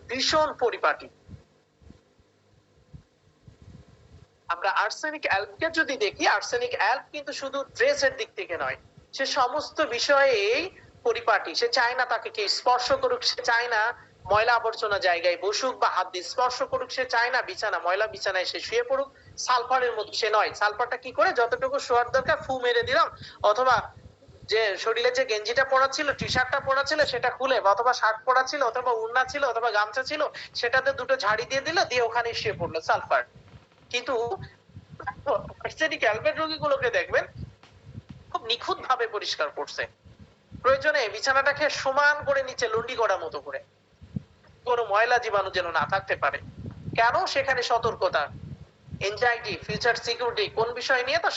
ভীষণ পরিপাটি। আমরা আর্সেনিক অ্যালপকে যদি দেখি, আর্সেনিক অ্যালপ কিন্তু শুধু ড্রেসের দিক থেকে নয়, সে সমস্ত বিষয়েই পরিপাটি। সে চায় না তাকে কেউ স্পর্শ করুক, সে চায় না ময়লা আবর্জনা জায়গায় বসুক বা হাত দিয়ে স্পর্শ করুক, সে চায় না বিছানা ময়লা বিছানায় সে শুয়ে পড়ুক। সালফারের মতো সে নয়। সালফারটা কি করে, যতটুকু শোয়ার দরকার ফু মেরে দিলাম, অথবা যে শরীরে যে গেঞ্জিটা পরা ছিল, টি শার্টটা পরা ছিল সেটা খুলে, অথবা শার্ট পরা ছিল, অথবা উড়না ছিল, অথবা গামছা ছিল, সেটাতে দুটো ঝাড়ি দিয়ে দিল, দিয়ে ওখানে শুয়ে পড়লো সালফার। কিন্তু আর্সেনিক অ্যালবের রোগীগুলোকে দেখবেন খুব নিখুঁত ভাবে পরিষ্কার করছে। প্রয়োজনে বিছানাটাকে সমান করে নিচে লন্ডি করা মতো করে, কোনো ময়লা জীবাণু যেন না থাকতে পারে। কেন? সেখানে সতর্কতা, এনজাইটি, ফিউচার সিকিউরিটি, কোন বিষয় নিয়ে? তো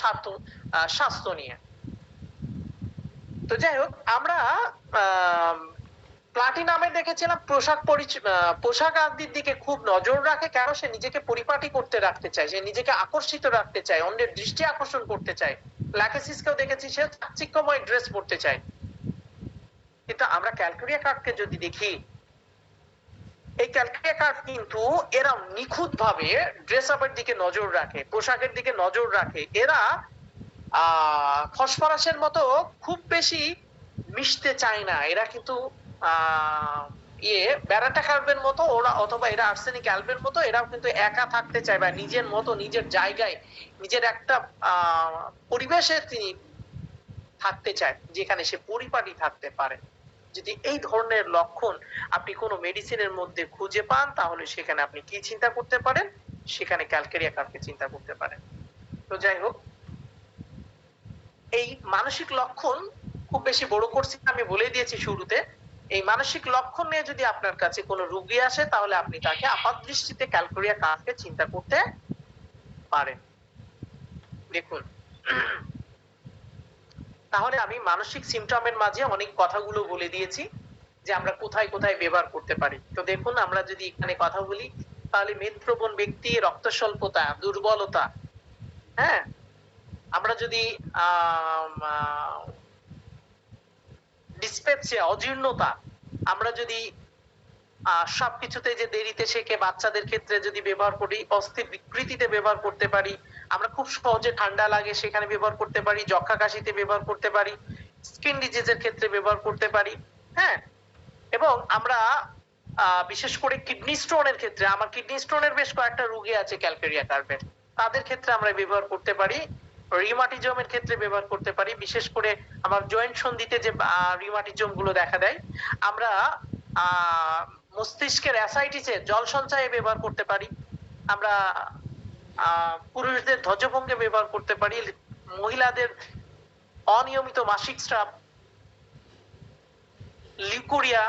স্বাস্থ্য নিয়ে। তো যাই হোক, আমরা প্লাটিনামে দেখেছিলাম পোশাক আদির দিকে খুব নজর রাখে। কেন? সে নিজেকে পরিপাটি করতে রাখতে চায়, সে নিজেকে আকর্ষিত রাখতে চায়, অন্যের দৃষ্টি আকর্ষণ করতে চায়। ল্যাকেসিসকেও দেখেছি, সে চাকচিক্যময় ড্রেস পরতে চায়। কিন্তু আমরা ক্যালকেরিয়া কার্পকে যদি দেখি, এই ক্যালকেরিয়া কার্প কিন্তু এরা নিখুঁত ভাবে ড্রেস আপের দিকে নজর রাখে, পোশাকের দিকে নজর রাখে। এরা ফসফরাসের মতো খুব বেশি মিশতে চায় না। এরা কিন্তু ব্যারাটা কার্বের মতো ওরা, অথবা এরা আর্সেনিক অ্যালবের মতো, এরাও কিন্তু একা থাকতে চায় বা নিজের মতো নিজের জায়গায় নিজের একটা পরিবেশে তিনি থাকতে চায়, যেখানে সে পরিপাটি থাকতে পারে। যদি এই ধরনের লক্ষণ আপনি কোনো মেডিসিনের মধ্যে খুঁজে পান, তাহলে সেখানে আপনি কি চিন্তা করতে পারেন? সেখানে ক্যালকেরিয়া কার্পকে চিন্তা করতে পারেন। তো যাই হোক, এই মানসিক লক্ষণ খুব বেশি বড় করছি, আমি বলে দিয়েছি শুরুতে। এই মানসিক লক্ষণ নিয়ে যদি আপনার কাছে কোনো রোগী আসে, তাহলে আপনি তাকে আপাত দৃষ্টিতে ক্যালকেরিয়া কার্পকে চিন্তা করতে পারেন। দেখুন, তাহলে আমি মানসিক সিমটমের মাঝে অনেক কথাগুলো বলে দিয়েছি যে আমরা কোথায় কোথায় ব্যবহার করতে পারি। তো দেখুন, আমরা যদি এখানে কথা বলি, তাহলে মেদপ্রবণ ব্যক্তি, রক্ত স্বল্পতা, দুর্বলতা, হ্যাঁ, আমরা যদি ডিসপেপসিয়া, অজীর্ণতা, আমরা যদি সবকিছুতে যে দেরিতে শেখে বাচ্চাদের ক্ষেত্রে যদি ব্যবহার করি, অস্থির বিকৃতিতে ব্যবহার করতে পারি, আমরা খুব সহজে ঠান্ডা লাগে সেখানে ব্যবহার করতে পারি, যক্ষা কাশিতে ব্যবহার করতে পারি, স্কিন ডিজিজের ক্ষেত্রে ব্যবহার করতে পারি, হ্যাঁ। এবং আমরা বিশেষ করে কিডনি স্টোনের ক্ষেত্রে, আমার কিডনি স্টোনের বেশ কয়েকটা রোগী আছে ক্যালকেরিয়া কার্পের, তাদের ক্ষেত্রে আমরা ব্যবহার করতে পারি। রিউমাটিজমের ক্ষেত্রে ব্যবহার করতে পারি, বিশেষ করে আমার জয়েন্ট সন্ধিতে যে রিউমাটিজম গুলো দেখা দেয়, আমরা মস্তিষ্কের অ্যাসাইটিসে জল সঞ্চয়ে ব্যবহার করতে পারি, আমরা পুরুষদের ধ্বজভঙ্গে ব্যবহার করতে পারি, মহিলাদের অনিয়মিত মাসিক স্রাব, লিউকোরিয়া,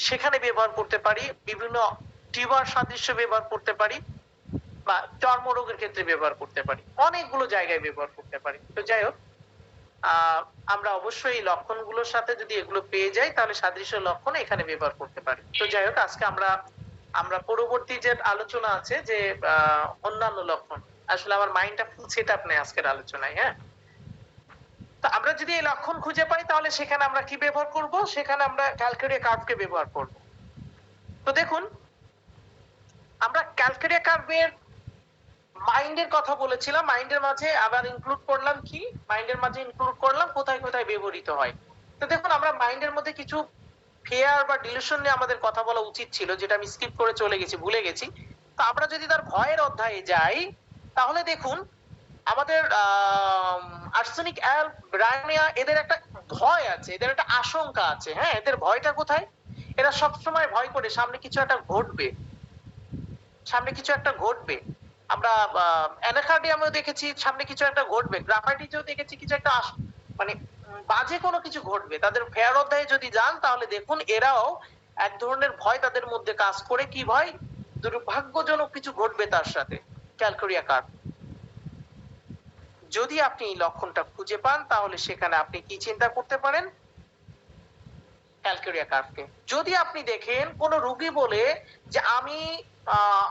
সেখানে ব্যবহার করতে পারি, বিভিন্ন টিউমার সাদৃশ্য ব্যবহার করতে পারি, বা চর্মরোগের ক্ষেত্রে ব্যবহার করতে পারি, অনেকগুলো জায়গায় ব্যবহার করতে পারি। তো যাই হোক, আমরা অবশ্যই এই লক্ষণগুলোর সাথে যদি এগুলো পেয়ে যাই, তাহলে সাদৃশ্য লক্ষণ এখানে ব্যবহার করতে পারি। তো যাই হোক, আজকে আমরা পরবর্তী যে আলোচনা আছে যে অন্যান্য লক্ষণ, আসলে আমার মাইন্ডটা ফুল সেট আপ নেই আজকের আলোচনায়, হ্যাঁ। তো আমরা যদি এই লক্ষণ খুঁজে পাই, তাহলে সেখানে আমরা কি ব্যবহার করব? সেখানে আমরা ক্যালকেরিয়া কার্পকে ব্যবহার করব। তো দেখুন, আমরা ক্যালকেরিয়া কার্পের মাইন্ডের কথা বলেছিলাম, মাইন্ডের মাঝে আবার ইনক্লুড করলাম কি? মাইন্ডের মাঝে ইনক্লুড করলাম কোথায় কোথায় ব্যবহৃত হয়। তো দেখুন, আমরা মাইন্ডের মধ্যে কিছু ফিয়ার বা ডিলুশন নিয়ে আমাদের কথা বলা উচিত ছিল, যেটা আমি স্কিপ করে চলে গেছি, ভুলে গেছি। তো আমরা যদি তার ভয়ের অধ্যায়ে যাই, তাহলে দেখুন আমাদের আর্সেনিক অ্যালব, ব্রায়োনিয়া, এদের একটা ভয় আছে, এদের একটা আশঙ্কা আছে, হ্যাঁ। এদের ভয়টা কোথায়? এরা সবসময় ভয় করে সামনে কিছু একটা ঘটবে, সামনে কিছু একটা ঘটবে। আমরা অ্যানাকার্ডিয়ামেও দেখেছি সামনে কিছু একটা ঘটবে, গ্রাফাইটিসেও দেখেছি কিছু একটা মানে বাজে কোনো কিছু ঘটবে। তাদের ফেয়ার অধ্যায়ে যদি যান, তাহলে দেখুন এরাও এক ধরনের ভয় তাদের মধ্যে কাজ করে। কি ভয়? দুর্ভাগ্যজনক কিছু ঘটবে তার সাথে। ক্যালকেরিয়া কার্প, যদি আপনি এই লক্ষণটা খুঁজে পান, তাহলে সেখানে আপনি কি চিন্তা করতে পারেন? ক্যালকেরিয়া কার্পকে। যদি আপনি দেখেন কোন রোগী বলে যে আমি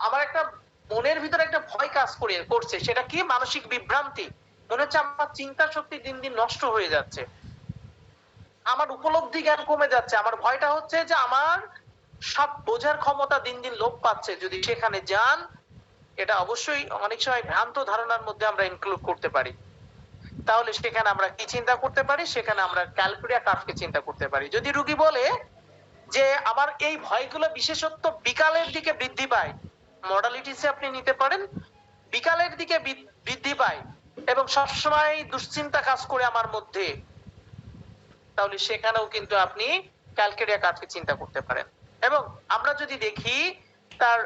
আমার একটা মনের ভিতরে একটা ভয় কাজ করছে, সেটা কি? মানসিক বিভ্রান্তি, মনে হচ্ছে আমার চিন্তা শক্তি দিন দিন নষ্ট হয়ে যাচ্ছে, আমার উপলব্ধি জ্ঞান কমে যাচ্ছে, আমার ভয়টা হচ্ছে যে আমার সব বোঝার ক্ষমতা দিন দিন লোপ পাচ্ছে, যদি সেখানে যান, এটা অবশ্যই অনেক সময় ভ্রান্ত ধারণার মধ্যে আমরা ইনক্লুড করতে পারি। তাহলে সেখানে আমরা কি চিন্তা করতে পারি? সেখানে আমরা ক্যালকুলিয়া কার্ভকে চিন্তা করতে পারি। যদি রোগী বলে যে আমার এই ভয়গুলো বিশেষত্ব বিকালের দিকে বৃদ্ধি পায়, মডালিটিসে আপনি নিতে পারেন, বিকালের দিকে বৃদ্ধি পায় এবং সবসময় দুশ্চিন্তা কাজ করে আমার মধ্যে, তাহলে সেখানেও কিন্তু আপনি ক্যালকুলিয়া কার্ভকে চিন্তা করতে পারেন। এবং আমরা যদি দেখি তার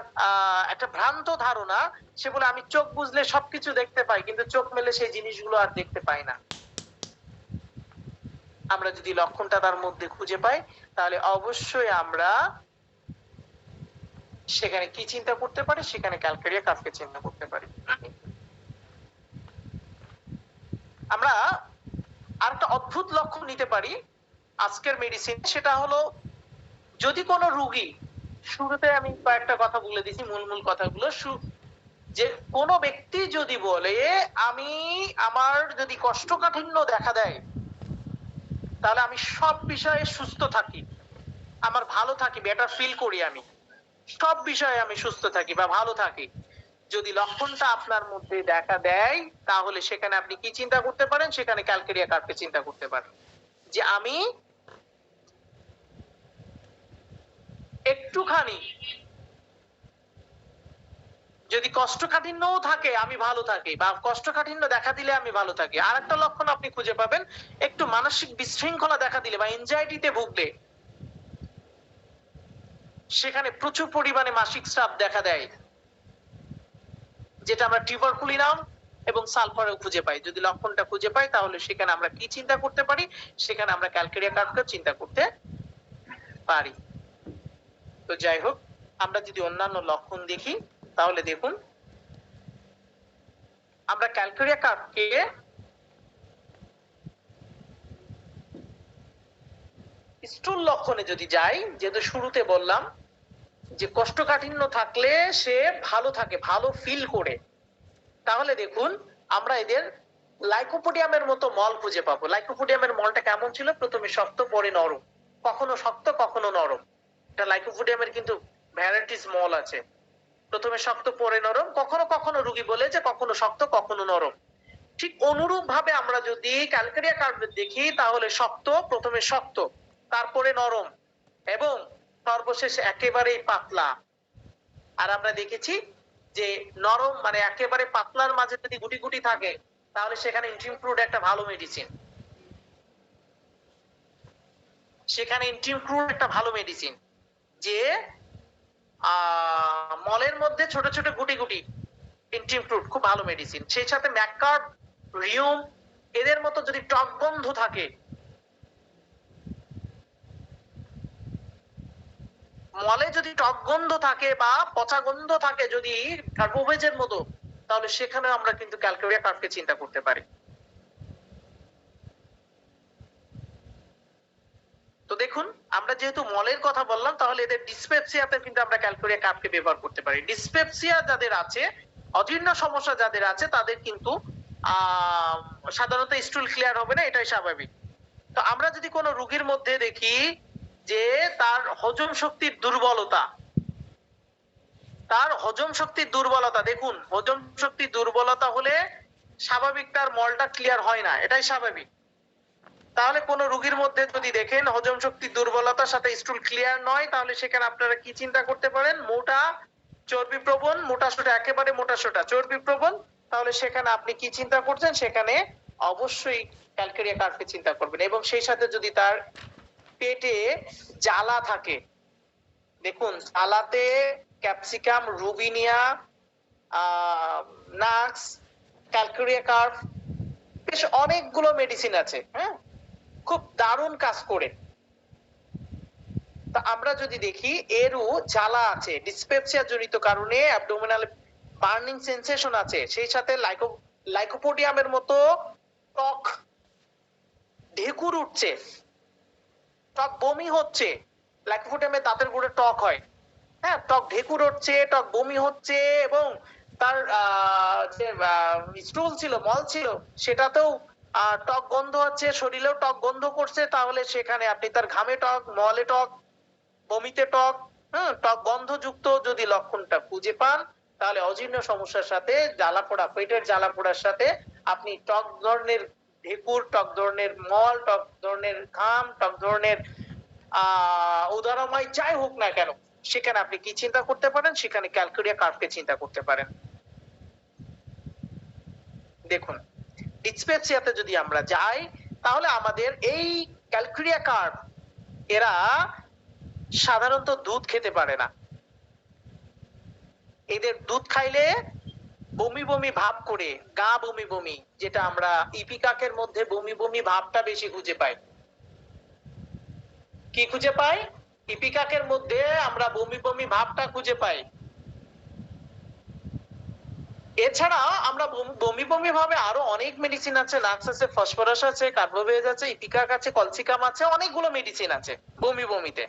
একটা ভ্রান্ত ধারণা, সে বলে আমি চোখ বুঝলে সবকিছু দেখতে পাই, কিন্তু চোখ মেলে সেই জিনিসগুলো আর দেখতে পাই না। আমরা যদি লক্ষণটা তার মধ্যে খুঁজে পাই, তাহলে অবশ্যই আমরা সেখানে কি চিন্তা করতে পারি? সেখানে ক্যালকুলিয়া কার্ভকে চিন্তা করতে পারি। আমরা আরেকটা অদ্ভুত লক্ষণ নিতে পারি আজকের মেডিসিন, সেটা হলো যদি কোনো রোগী, শুরুতে আমি কয়েকটা কথা বলে দিছি, মূল কথাগুলো, যে কোনো ব্যক্তি যদি বলে আমি আমার যদি কোষ্ঠকাঠিন্য দেখা দেয়, তাহলে আমি সব বিষয়ে সুস্থ থাকি, আমার ভালো থাকি, বেটার ফিল করি, আমি সব বিষয়ে আমি সুস্থ থাকি বা ভালো থাকি, যদি লক্ষণটা আপনার মধ্যে দেখা দেয়, তাহলে সেখানে আপনি কি চিন্তা করতে পারেন? সেখানে ক্যালকুলিয়া কার্ভকে চিন্তা করতে পারেন যে আমি একটুখানি যদি কোষ্ঠকাঠিন্যও থাকে আমি ভালো থাকি, বা কোষ্ঠকাঠিন্য দেখা দিলে আমি ভালো থাকি। আর একটা লক্ষণ আপনি খুঁজে পাবেন, একটু মানসিক বিশৃঙ্খলা দেখা দিলে বা এনজাইটিতে ভুগলে, সেখানে প্রচুর পরিমাণে মাসিক স্রাব দেখা দেয়, যেটা আমরা টিউবারকুলিনাম এবং সালফারেও খুঁজে পাই। যদি লক্ষণটা খুঁজে পাই, তাহলে সেখানে আমরা কি চিন্তা করতে পারি? সেখানে আমরা ক্যালকুলিয়া কার্ভকে চিন্তা করতে পারি। তো যাই হোক, আমরা যদি অন্যান্য লক্ষণ দেখি, তাহলে দেখুন আমরা ক্যালকুলিয়া কার্ভকে স্টুল লক্ষণে যদি যাই, যেহেতু শুরুতে বললাম যে কোষ্ঠকাঠিন্য থাকলে সে ভালো থাকে, ভালো ফিল করে, তাহলে দেখুন আমরা এদের লাইকোপোডিয়ামের মতো মল খুঁজে পাবো। লাইকোপোডিয়ামের মলটা কেমন ছিল? প্রথমে শক্ত, পরে নরম, কখনো শক্ত কখনো নরম। এটা লাইকোপোডিয়ামের কিন্তু ভ্যারাইটিস মল আছে, প্রথমে শক্ত পরে নরম, কখনো কখনো রোগী বলে যে কখনো শক্ত কখনো নরম। ঠিক অনুরূপ ভাবে আমরা যদি ক্যালকুলিয়া কার্ভে দেখি, তাহলে শক্ত, প্রথমে শক্ত, তারপরে নরম, এবং সর্বশেষ একেবারেই পাতলা। আর আমরা দেখেছি যে নরম মানে একেবারে পাতলার মাঝে যদি গুটি গুটি থাকে, তাহলে সেখানে ইন্টিমক্রুড একটা ভালো মেডিসিন, সেখানে ইন্টিমক্রুড একটা ভালো মেডিসিন, যে মলের মধ্যে ছোট ছোট গুটি গুটি, ইন্টিমক্রুড খুব ভালো মেডিসিন। সেই সাথে ম্যাককার্ড, রিউম, এদের মতো যদি টক গন্ধ থাকে, মলে যদি টক গন্ধ থাকে বা পচা গন্ধ থাকে যদি কার্বোভেজের মতো, তাহলে সেখানে আমরা কিন্তু ক্যালকুলিয়া কার্ভকে চিন্তা করতে পারি। তো দেখুন, আমরা যেহেতু মলের কথা বললাম, তাহলে এদের ডিসপেপসিয়াতে কিন্তু আমরা ক্যালকুলিয়া কার্ভকে ব্যবহার করতে পারি। ডিসপেপসিয়া যাদের আছে, অজীর্ণ সমস্যা যাদের আছে, তাদের কিন্তু সাধারণত স্টুল ক্লিয়ার হবে না, এটাই স্বাভাবিক। তো আমরা যদি কোনো রোগীর মধ্যে দেখি যে তার হজম শক্তির দুর্বলতা, তার হজম শক্তির দুর্বলতা, দেখুন হজম শক্তির দুর্বলতা হলে স্বাভাবিক তার মলটা ক্লিয়ার হয় না, এটাই স্বাভাবিক। তাহলে কোন রোগীর মধ্যে যদি দেখেন হজম শক্তির দুর্বলতার সাথে স্টুল ক্লিয়ার নয়, তাহলে সেখানে আপনারা কি চিন্তা করতে পারেন? মোটা, চর্বি প্রবণ, মোটা সোটা, একেবারে মোটা সোটা চর্বি প্রবণ, তাহলে সেখানে আপনি কি চিন্তা করছেন? সেখানে অবশ্যই ক্যালকুলিয়া কার্ভকে চিন্তা করবেন। এবং সেই সাথে যদি তার পেটে জ্বালা থাকে, দেখুন জ্বালাতে ক্যাপসিকাম, রুবিনিয়া, নাক্স, ক্যালকুলিয়া কার্ভ, বেশ অনেকগুলো মেডিসিন আছে, হ্যাঁ, খুব দারুণ কাজ করে। তা আমরা যদি দেখি এরও জ্বালা আছে, ডিসপেপসিয়া জনিত কারণে অ্যাবডোমিনাল বার্নিং সেন্সেশন আছে, সেই সাথে লাইকোপোডিয়ামের মতো টক ঢেকুর উঠছে, টক বমি হচ্ছে, লাইকোপোডিয়ামে দাঁতের গোড়ে টক হয়, হ্যাঁ, টক ঢেকুর হচ্ছে, টক বমি হচ্ছে, এবং তার যে স্টুল ছিল, মল ছিল, সেটাতেও টক গন্ধ হচ্ছে, শরীরেও টক গন্ধ করছে, তাহলে সেখানে আপনি তার ঘামে টক, মলে টক, বমিতে টক, টক গন্ধযুক্ত যদি লক্ষণটা খুঁজে পান, তাহলে অজীর্ণ সমস্যার সাথে জ্বালাপোড়া, পেটের জ্বালাপোড়ার সাথে আপনি টক ধরনের ঢেকুর, টক ধরনের মল, টক ধরনের ঘাম, টক ধরনের উদারময় যাই হোক না কেন, সেখানে আপনি কি চিন্তা করতে পারেন? সেখানে ক্যালকুরিয়া কার্ভকে চিন্তা করতে পারেন। দেখুন, ডিসপেপসিয়াতে যদি আমরা যাই, তাহলে আমাদের এই ক্যালকুরিয়া কার্ভ এরা সাধারণত দুধ খেতে পারে না। এদের দুধ খাইলে বমি বমি ভাব করে, গা বমি বমি, যেটা আমরা ইপিকাকের মধ্যে বমি বমি ভাবটা বেশি খুঁজে পাই। কি খুঁজে পাই? ইপিকাকের মধ্যে আমরা বমি বমি ভাবটা খুঁজে পাই। এছাড়া আমরা বমি বমি ভাবে আরো অনেক মেডিসিন আছে, নাক্স আছে, ফসফরাস আছে, কার্বোভেজ আছে, ইপিকাক আছে, কলসিকাম আছে, অনেকগুলো মেডিসিন আছে বমি বমিতে।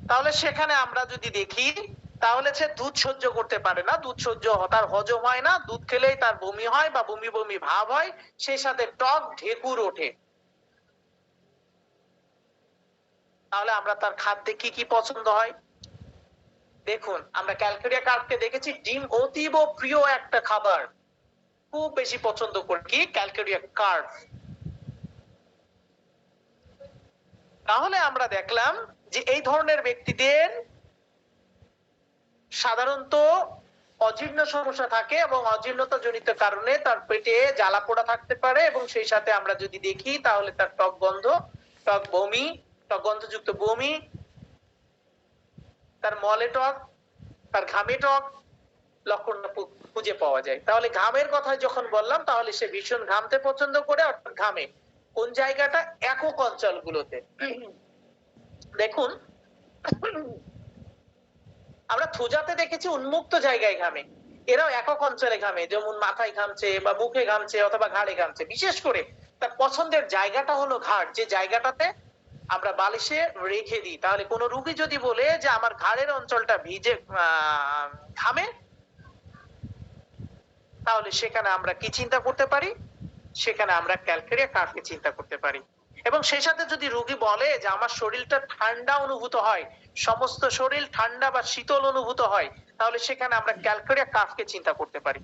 তাহলে সেখানে আমরা যদি দেখি, তাহলে সে দুধ সহ্য করতে পারে না, দুধ সহ্য তার হজম হয় না, দুধ খেলেই তার বমি হয় বা বমি বমি ভাব হয়, সেই সাথে টক ঢেকুর ওঠে। তাহলে আমরা তার খাদ্যে কি কি পছন্দ হয়? দেখুন, আমরা ক্যালকুরিয়া কার্ভকে দেখেছি ডিম অতীব প্রিয় একটা খাবার, খুব বেশি পছন্দ করে কি ক্যালকুরিয়া কার্ভ। তাহলে আমরা দেখলাম যে এই ধরনের ব্যক্তিদের সাধারণত অজীর্ণ সমস্যা থাকে এবং অজীর্ণতা জনিত কারণে তার পেটে জ্বালা পোড়া থাকতে পারে, এবং সেই সাথে আমরা যদি দেখি তাহলে তার টক গন্ধ, টক বমি, টক গন্ধযুক্ত বমি, তার মলে টক, তার ঘামে টক লক্ষণটা খুঁজে পাওয়া যায়। তাহলে ঘামের কথা যখন বললাম, তাহলে সে ভীষণ ঘামতে পছন্দ করে, অর্থাৎ ঘামে কোন জায়গাটা? একক অঞ্চলগুলোতে। দেখুন, আমরা থুজাতে দেখেছি উন্মুক্ত জায়গায় ঘামে, এরাও একক অঞ্চলে ঘামে, যেমন মাথায় ঘামছে বা মুখে ঘামছে অথবা ঘাড়ে ঘামছে। বিশেষ করে তার পছন্দের জায়গাটা হলো ঘাড়, যে জায়গাটাতে আমরা বালিশে রেখে দিই। তাহলে কোনো রোগী যদি বলে যে আমার ঘাড়ের অঞ্চলটা ভিজে ঘামে, তাহলে সেখানে আমরা কি চিন্তা করতে পারি? সেখানে আমরা ক্যালকুরিয়া কার্ভকে চিন্তা করতে পারি। এবং সেই সাথে যদি রোগী বলে যে আমার শরীরটা ঠান্ডা অনুভূত হয়, সমস্ত শরীর ঠান্ডা বা শীতল অনুভূত হয়, তাহলে সেখানে আমরা ক্যালকুরিয়া কার্ভকে চিন্তা করতে পারি।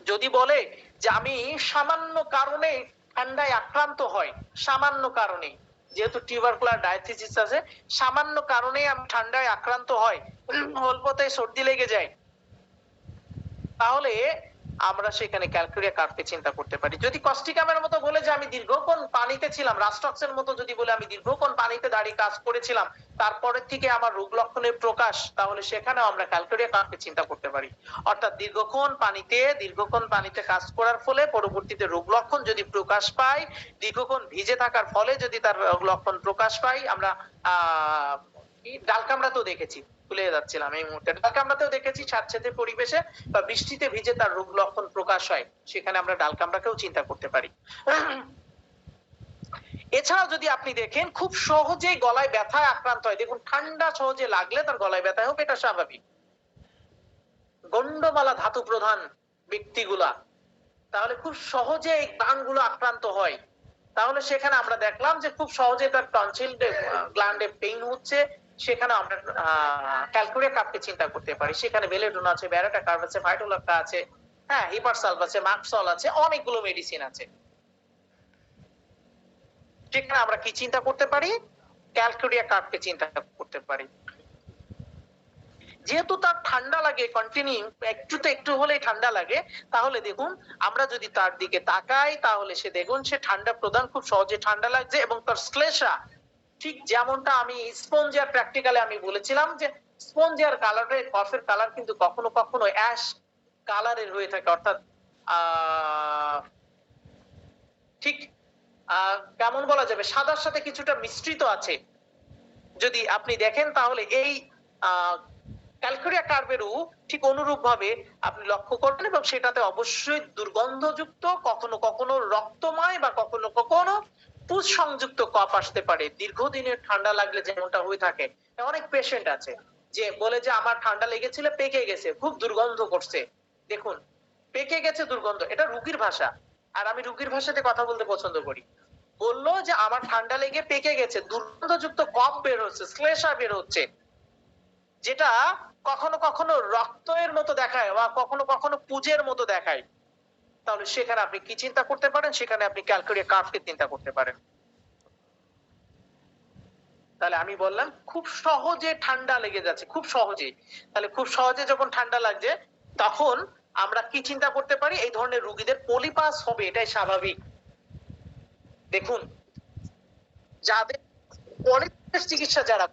যদি বলে যে আমি সামান্য কারণে ঠান্ডায় আক্রান্ত হয়, সামান্য কারণে, যেহেতু টিউবারকুলার ডায়াথিসিস আছে, সামান্য কারণে আমি ঠান্ডায় আক্রান্ত হয়, অল্পতে সর্দি লেগে যায়, তাহলে আমরা সেখানে ক্যালকুরিয়া কার্ভকে চিন্তা করতে পারি। যদি কস্টিকামের মতো বলে যে আমি দীর্ঘক্ষণ পানিতে ছিলাম, রাস্টক্সের মতো যদি বলে আমি দীর্ঘক্ষণ পানিতে দাঁড়িয়ে কাজ করেছিলাম, তারপরের থেকে আমার রোগ লক্ষণের প্রকাশ, তাহলে সেখানেও আমরা ক্যালকুরিয়া কার্ভকে চিন্তা করতে পারি। অর্থাৎ দীর্ঘক্ষণ পানিতে কাজ করার ফলে পরবর্তীতে রোগ লক্ষণ যদি প্রকাশ পায়, দীর্ঘক্ষণ ভিজে থাকার ফলে যদি তার রোগ লক্ষণ প্রকাশ পায়, আমরা ডাল কামড়াতেও দেখেছি, ভুলে যাচ্ছিলাম এই মুহূর্তে, ডাল কামড়াতেও দেখেছি স্যাঁতসেঁতে পরিবেশে বা বৃষ্টিতে ভিজে তার রোগ লক্ষণ প্রকাশ হয়, সেখানে আমরা ডাল কামড়াকেও চিন্তা করতে পারি। এছাড়াও যদি আপনি দেখেন, খুব সহজেই গলায় ব্যথায় আক্রান্ত হয়। দেখুন, ঠান্ডা সহজে লাগলে তার গলায় ব্যথা হোক, এটা স্বাভাবিক। গন্ডমালা ধাতু প্রধান ব্যক্তিগুলা, তাহলে খুব সহজে এই গ্ল্যান্ডগুলো আক্রান্ত হয়, তাহলে সেখানে আমরা দেখলাম যে খুব সহজে তার টনসিল গ্ল্যান্ডে পেইন হচ্ছে, সেখানে আমরা ক্যালকুরিয়া কার্ভকে চিন্তা করতে পারি। সেখানে বেলেডোনা আছে, ব্যারাটা কার্ভ আছে, ভাইটোলাক্টা আছে, হ্যাঁ, হিপারসালভ আছে, মাক্সল আছে, অনেকগুলো মেডিসিন আছে। সেখানে আমরা কি চিন্তা করতে পারি? ক্যালকুরিয়া কার্ভকে চিন্তা করতে পারি। যেহেতু তার ঠান্ডা লাগে কন্টিনিউ, একটু হলেই ঠান্ডা লাগে, তাহলে দেখুন আমরা যদি তার দিকে তাকাই, তাহলে সে দেখুন সে ঠান্ডা প্রদান, খুব সহজে ঠান্ডা লাগছে, এবং তার শ্লেষা ঠিক যেমনটা আমি স্পঞ্জিয়ার প্র্যাকটিক্যালে আমি বলেছিলাম যে স্পঞ্জিয়ার কালারের কফের কালার কিন্তু কখনো কখনো অ্যাশ কালারের হয়ে থাকে, অর্থাৎ ঠিক কেমন বলা যাবে, সাদার সাথে কিছুটা মিশ্রিত আছে। যদি আপনি দেখেন তাহলে এই ক্যালকুরিয়া কার্ভেরও ঠিক অনুরূপ ভাবে আপনি লক্ষ্য করবেন, এবং সেটাতে অবশ্যই দুর্গন্ধযুক্ত, কখনো কখনো রক্তময় বা কখনো কখনো পুষ সংযুক্ত কফ আসতে পারে। দীর্ঘদিনের ঠান্ডা লাগলে যেমনটা হয়ে থাকে, অনেক পেশেন্ট আছে যে বলে যে আমার ঠান্ডা লেগেছিল, পেকে গেছে, খুব দুর্গন্ধ করছে। দেখুন, পেকে গেছে, দুর্গন্ধ, এটা রোগীর ভাষা, আর আমি রোগীর ভাষাতে কথা বলতে পছন্দ করি। বললো যে আমার ঠান্ডা লেগে পেকে গেছে, দুর্গন্ধযুক্ত কফ বের হচ্ছে, শ্লেষা বের হচ্ছে, যেটা কখনো কখনো রক্তের মতো দেখায় বা কখনো কখনো পুজের মতো দেখায়, তাহলে সেখানে আপনি কি চিন্তা করতে পারেন? সেখানে আপনি ক্যালকুরিয়া কার্ভকে চিন্তা করতে পারেন। তাহলে আমি বললাম খুব সহজে ঠান্ডা লেগে যাচ্ছে, খুব সহজে। তাহলে খুব সহজে যখন ঠান্ডা লাগছে, তখন আমরা কি চিন্তা করতে পারি? এই ধরনের রোগীদের পলিপাস হবে, এটাই স্বাভাবিক। দেখুন, যাদের পলিপাসের চিকিৎসা যারা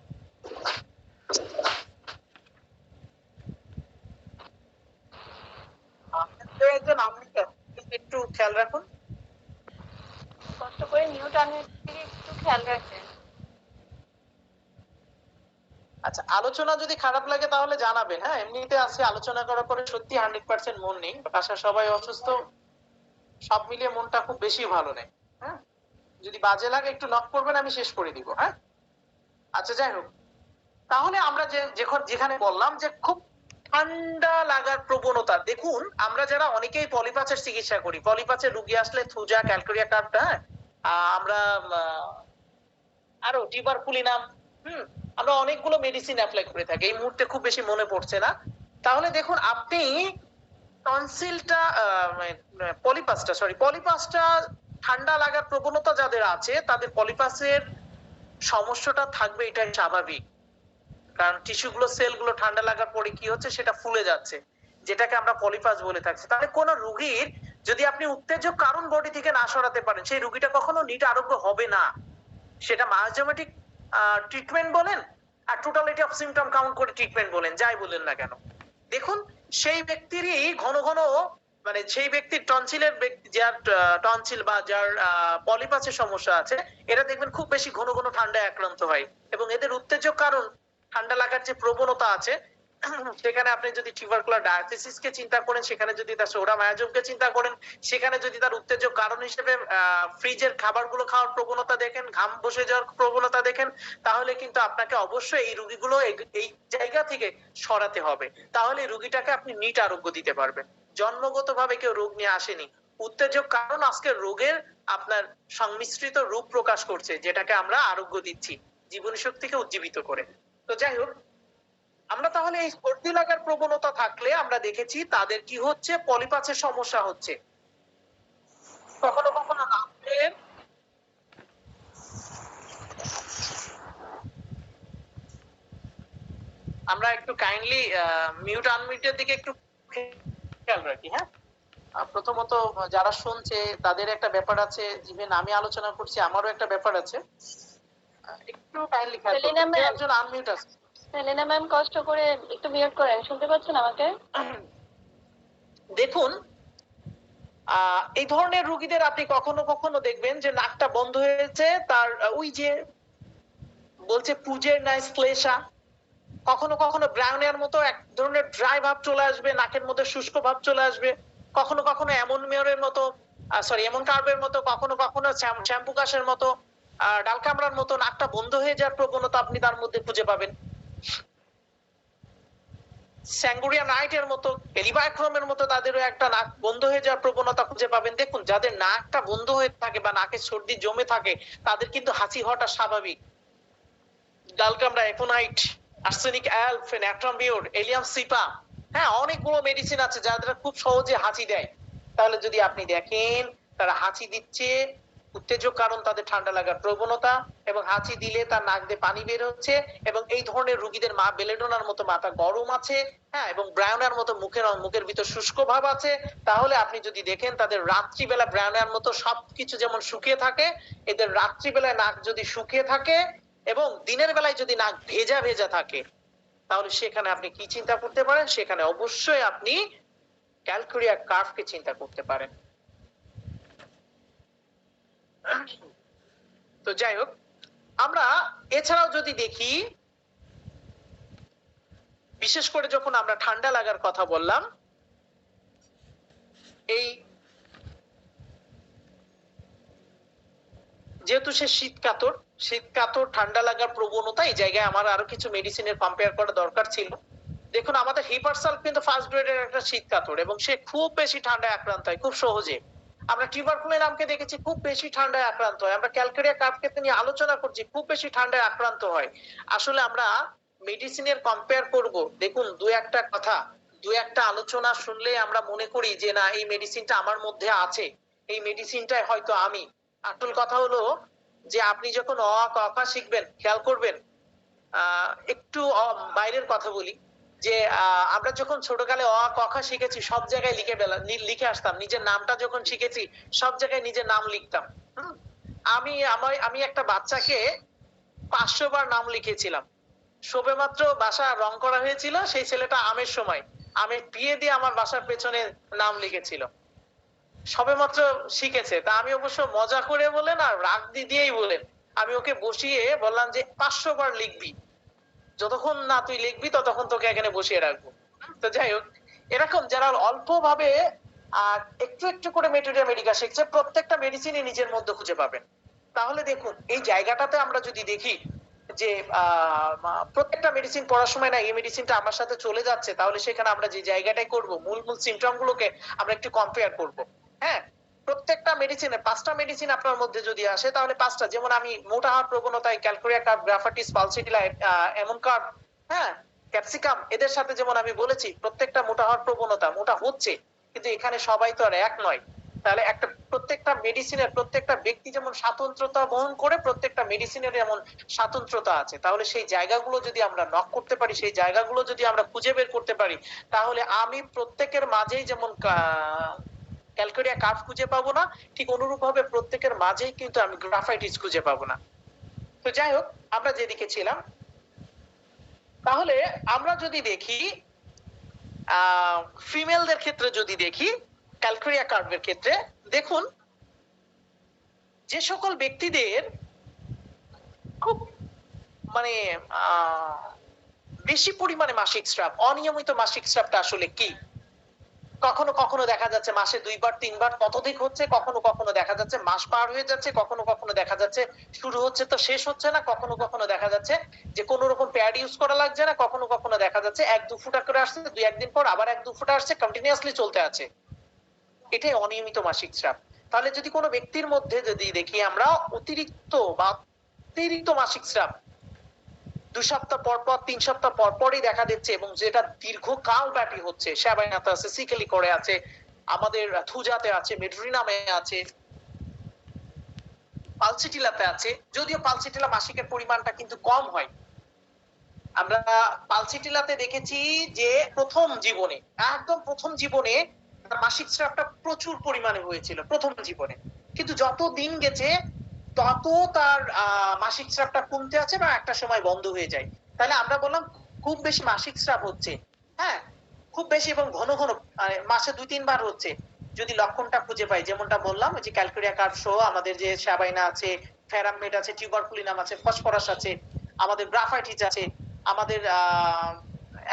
একজন একটু খেয়াল রাখুন, কষ্ট করে মিউট আনমিউট থেকে একটু খেয়াল রাখবেন। আচ্ছা, আলোচনা যদি খারাপ লাগে তাহলে জানাবেন। হ্যাঁ, এমনিতে আজকে আলোচনা করার পরে সত্যি 100% মন নেই, বাসায় সবাই অসুস্থ, সব মিলিয়ে মনটা খুব বেশি ভালো নেই। হ্যাঁ, যদি বাজে লাগে একটু নক করবেন, আমি শেষ করে দিব। হ্যাঁ, আচ্ছা যাই হোক, তাহলে আমরা যেখানে বললাম যে খুব ঠান্ডা লাগার প্রবণতা, দেখুন আমরা যারা অনেকেই পলিপাসের চিকিৎসা করি, পলিপাসের রোগী আসলে থুজা, ক্যালকুরিয়া কার্ভটা, আমরা আরো টিউবারকুলিনাম, আমরা অনেকগুলো মেডিসিন অ্যাপ্লাই করে থাকি, এই মুহূর্তে খুব বেশি মনে পড়ছে না। তাহলে দেখুন আপনি টনসিলটা, পলিপাসটা ঠান্ডা লাগার প্রবণতা যাদের আছে, তাদের পলিপাসের সমস্যাটা থাকবে, এটাই স্বাভাবিক। কারণ টিস্যুগুলো, সেলগুলো ঠান্ডা লাগার পরে কি হচ্ছে, সেটা ফুলে যাচ্ছে, যেটাকে আমরা পলিপাস বলে থাকছি। তাহলে কোন রোগীর যদি আপনি উত্তেজক কারণ বডি থেকে না সরাতে পারেন, সেই রোগীটা কখনো নিট আরোগ্য হবে না। সেটা মায়োজেমেটিক ট্রিটমেন্ট বলেন আর টোটালিটি অফ সিমটম কাউন্ট করে ট্রিটমেন্ট বলেন, যাই বলেন না কেন, দেখুন সেই ব্যক্তিরই ঘন ঘন, মানে সেই ব্যক্তির টনসিলের, যার টনসিল বা যার পলিপাসের সমস্যা আছে, এরা দেখবেন খুব বেশি ঘন ঘন ঠান্ডায় আক্রান্ত হয়, এবং এদের উত্তেজক কারণ ঠান্ডা লাগার যে প্রবণতা আছে, সেখানে আপনি যদি টিউবারকুলার ডায়াথিসিসকে চিন্তা করেন, সেখানে যদি তার সোডা মায়াজমকে চিন্তা করেন, সেখানে যদি তার উত্তেজক কারণ হিসেবে ফ্রিজের খাবারগুলো খাওয়ার প্রবণতা দেখেন, ঘাম বসে যাওয়ার প্রবণতা দেখেন, তাহলে কিন্তু আপনাকে অবশ্যই এই রোগীগুলো এই জায়গা থেকে সরাতে হবে। তাহলে রোগীটাকে আপনি নিট আরোগ্য দিতে পারবেন। জন্মগতভাবে কেউ রোগ নিয়ে আসেনি, উত্তেজক কারণ আজকে রোগের আপনার সংমিশ্রিত রূপ প্রকাশ করছে, যেটাকে আমরা আরোগ্য দিচ্ছি জীবনী শক্তিকে উজ্জীবিত করে। তো যাই হোক, আমরা তাহলে এই সর্দি লাগার প্রবণতা থাকলে আমরা দেখেছি তাদের কি হচ্ছে, পলিপাসের সমস্যা হচ্ছে, কখনো কখনো নাকের, আমরা একটু কাইন্ডলি মিউট আনমিউটের দিকে একটু খেয়াল রাখি। হ্যাঁ, প্রথমত যারা শুনছে তাদের একটা ব্যাপার আছে, ইভেন আমি আলোচনা করছি আমারও একটা ব্যাপার আছে, একটু কাইন্ডলি খেয়াল করবেন। একজন আনমিউট আছে, সেলিনা ম্যাম, কষ্ট করে একটু মিউট করেন, শুনতে পাচ্ছেন আমাকে? দেখুন, এই ধরনের রোগীদের আপনি কখনো কখনো দেখবেন যে নাকটা বন্ধ হয়েছে, তার ওই যে বলছে পুজের নাই শ্লেষা, কখনো কখনো ব্রাউনিয়ার মতো এক ধরনের ড্রাই ভাব চলে আসবে, নাকের মধ্যে শুষ্ক ভাব চলে আসবে, কখনো কখনো এমন মেয়রের মতো, এমন কার্বের মতো, কখনো কখনো শ্যাম্পু কাশের মতো, ডাল কামড়ার মতো নাকটা বন্ধ হয়ে যাওয়ার প্রবণতা আপনি তার মধ্যে খুঁজে পাবেন। স্যাঙ্গুরিয়া নাইটের মতো, এলিবায়োক্রোমের মতো তাদেরও একটা নাক বন্ধ হয়ে যাওয়ার প্রবণতা খুঁজে পাবেন। দেখুন, যাদের নাকটা বন্ধ হয়ে থাকে বা নাকের সর্দি জমে থাকে, তাদের কিন্তু হাসি হওয়াটা স্বাভাবিক। ডালকামড়া, এফোনাইট, আর্সেনিক অ্যালফ, ন্যাট্রামবিউর, এলিয়াম সিপা, হ্যাঁ অনেকগুলো মেডিসিন আছে যাদের খুব সহজে হাঁচি দেয়। তাহলে যদি আপনি দেখেন তারা হাঁচি দিচ্ছে, উত্তেজক কারণ তাদের ঠান্ডা লাগার প্রবণতা, এবং হাঁচি দিলে তার নাক দিয়ে পানি বের হচ্ছে, এবং এই ধরনের রোগীদের মা বেলেডোনার মতো মাথা গরম আছে, হ্যাঁ, এবং ব্রাউনার মতো মুখের ভিতর শুষ্ক ভাব আছে, তাহলে আপনি যদি দেখেন তাদের রাত্রিবেলা ব্রাউনার মতো সবকিছু যেমন শুকিয়ে থাকে, এদের রাত্রিবেলায় নাক যদি শুকিয়ে থাকে এবং দিনের বেলায় যদি নাক ভেজা ভেজা থাকে, তাহলে সেখানে আপনি কি চিন্তা করতে পারেন? সেখানে অবশ্যই আপনি ক্যালকুরিয়া কার্ভকে চিন্তা করতে পারেন। তো যাই হোক, আমরা এছাড়াও যদি দেখি, বিশেষ করে যখন আমরা ঠান্ডা লাগার কথা বললাম, এই যেহেতু সে শীত কাতর ঠান্ডা লাগার প্রবণতা, এই জায়গায় আমার আরো কিছু মেডিসিনের কম্পেয়ার করা দরকার ছিল। দেখুন, আমাদের হিপারসালফ কিন্তু ফার্স্ট গ্রেডের একটা শীত কাতর, এবং সে খুব বেশি ঠান্ডায় আক্রান্ত হয় খুব সহজে। আমরা টিউবারকুলিনামকে দেখেছি খুব বেশি ঠান্ডায় আক্রান্ত হয়। আমরা ক্যালকেরিয়া কার্ভকে নিয়ে আলোচনা করছি, খুব বেশি ঠান্ডায় আক্রান্ত হয়। আসলে আমরা মেডিসিনের কম্পেয়ার করব, দেখুন দু একটা কথা, দু একটা আলোচনা শুনলে আমরা মনে করি যে না এই মেডিসিনটা আমার মধ্যে আছে, এই মেডিসিনটাই হয়তো আমি। আসল কথা হলো যে আপনি যখন অ আ ক খ শিখবেন, খেয়াল করবেন একটু বাইরের কথা বলি যে আমরা যখন ছোটকালে অ আ ক খ শিখেছি সব জায়গায় লিখে আসতাম। নিজের নামটা যখন শিখেছি সব জায়গায় নিজের নাম লিখতাম। হুম? আমি একটা বাচ্চাকে ৫০০ বার নাম লিখেছিলাম। সবেমাত্র বাসা রং করা হয়েছিল, সেই ছেলেটা আমের সময় আমের পিয়ে দিয়ে আমার বাসার পেছনে নাম লিখেছিল। সবেমাত্র শিখেছে। তা আমি অবশ্য মজা করে বলেন আর রাগ দিয়েই বলেন আমি ওকে বসিয়ে বললাম যে ৫০০ বার লিখবি, যতক্ষণ না তুই লিখবি ততক্ষণ তোকে এখানে বসিয়ে রাখবো। তো যাই হোক, এরকম যারা অল্প ভাবে একটু একটু করে মেডিকা শিখছে, প্রত্যেকটা মেডিসিনই নিজের মধ্যে খুঁজে পাবেন। তাহলে দেখুন এই জায়গাটাতে আমরা যদি দেখি যে প্রত্যেকটা মেডিসিন পড়ার সময় না এই মেডিসিনটা আমার সাথে চলে যাচ্ছে, তাহলে সেখানে আমরা যে জায়গাটাই করব মূল সিমটম গুলোকে আমরা একটু কম্পেয়ার করব। হ্যাঁ, প্রত্যেকটা মেডিসিনে ৫টা মেডিসিন আপনার মধ্যে যদি আসে তাহলে ৫টা, যেমন আমি মোটা হওয়ার প্রবণতায় ক্যালকুরিয়া কার্ভ, গ্রাফাটিস, পালসিটিলা, এমন কার্ভ, হ্যাঁ, ক্যাপসিকাম, এদের সাথে যেমন আমি বলেছি প্রত্যেকটা মোটা হওয়ার প্রবণতা, মোটা হচ্ছে, কিন্তু এখানে সবাই তো আর এক নয়। তাহলে একটা প্রত্যেকটা মেডিসিনের প্রত্যেকটা ব্যক্তি যেমন স্বাতন্ত্রতা বহন করে, প্রত্যেকটা মেডিসিনের এমন স্বাতন্ত্রতা আছে। তাহলে সেই জায়গাগুলো যদি আমরা নক করতে পারি, সেই জায়গাগুলো যদি আমরা খুঁজে বের করতে পারি, তাহলে আমি প্রত্যেকের মাঝেই যেমন ক্যালকেরিয়া কার্ভ খুঁজে পাবো না, ঠিক অনুরূপ ভাবে প্রত্যেকের মাঝেই কিন্তু আমি গ্রাফাইটিস খুঁজে পাবো না। তো যাই হোক, আমরা যেদিকে ছিলাম, তাহলে আমরা যদি দেখি ফিমেলদের ক্ষেত্রে যদি দেখি ক্যালকেরিয়া কার্ভের ক্ষেত্রে, দেখুন যে সকল ব্যক্তিদের খুব মানে বেশি পরিমাণে মাসিক স্রাব, অনিয়মিত মাসিক স্রাবটা আসলে কি? কখনো কখনো দেখা যাচ্ছে মাসে ২ বার ৩ বার ততোধিক হচ্ছে, কখনো কখনো দেখা যাচ্ছে মাস পার হয়ে যাচ্ছে, কখনো কখনো দেখা যাচ্ছে শুরু হচ্ছে তো শেষ হচ্ছে না, কখনো কখনো দেখা যাচ্ছে যে কোনো রকম প্যাড ইউজ করা লাগছে না, কখনো কখনো দেখা যাচ্ছে ১-২ ফোঁটা করে আসছে, ২-১ দিন পর আবার ১-২ ফোঁটা আসছে, কন্টিনিউয়াসলি চলতে আছে। এটাই অনিয়মিত মাসিক স্রাব। তাহলে যদি কোনো ব্যক্তির মধ্যে যদি দেখি আমরা অতিরিক্ত মাসিক স্রাব ২ সপ্তাহ পর পর, ৩ সপ্তাহ পর পরই দেখা দিচ্ছে এবং যেটা দীর্ঘকাল ব্যাপী হচ্ছে, সেবাইনাতে আছে, সিকেলি করে আছে, আমাদের থুজাতে আছে, মেড্রিনামে আছে, পালসিটিলাতে আছে। যদিও পালসিটিলা মাসিকের পরিমাণটা কিন্তু কম হয়। আমরা পালসিটিলাতে দেখেছি যে একদম প্রথম জীবনে তার মাসিক স্রাবটা প্রচুর পরিমাণে হয়েছিল প্রথম জীবনে। কিন্তু যত দিন গেছে তত তার মাসিক স্রাবটা কমতে আছে বা একটা সময় বন্ধ হয়ে যায়। তাহলে আমরা বললাম খুব বেশি মাসিক স্রাব হচ্ছে, হ্যাঁ, খুব বেশি এবং ঘন ঘন মাসে ২-৩ বার হচ্ছে। যদি লক্ষণটা খুঁজে পাই, যেমনটা বললাম ওই যে ক্যালকেরিয়া কার্ভ সহ আমাদের যে সাবাইনা আছে, ফেরামমেড আছে, টিউবারকুলিনাম আছে, ফসফরাস আছে, আমাদের গ্রাফাইটিস আছে, আমাদের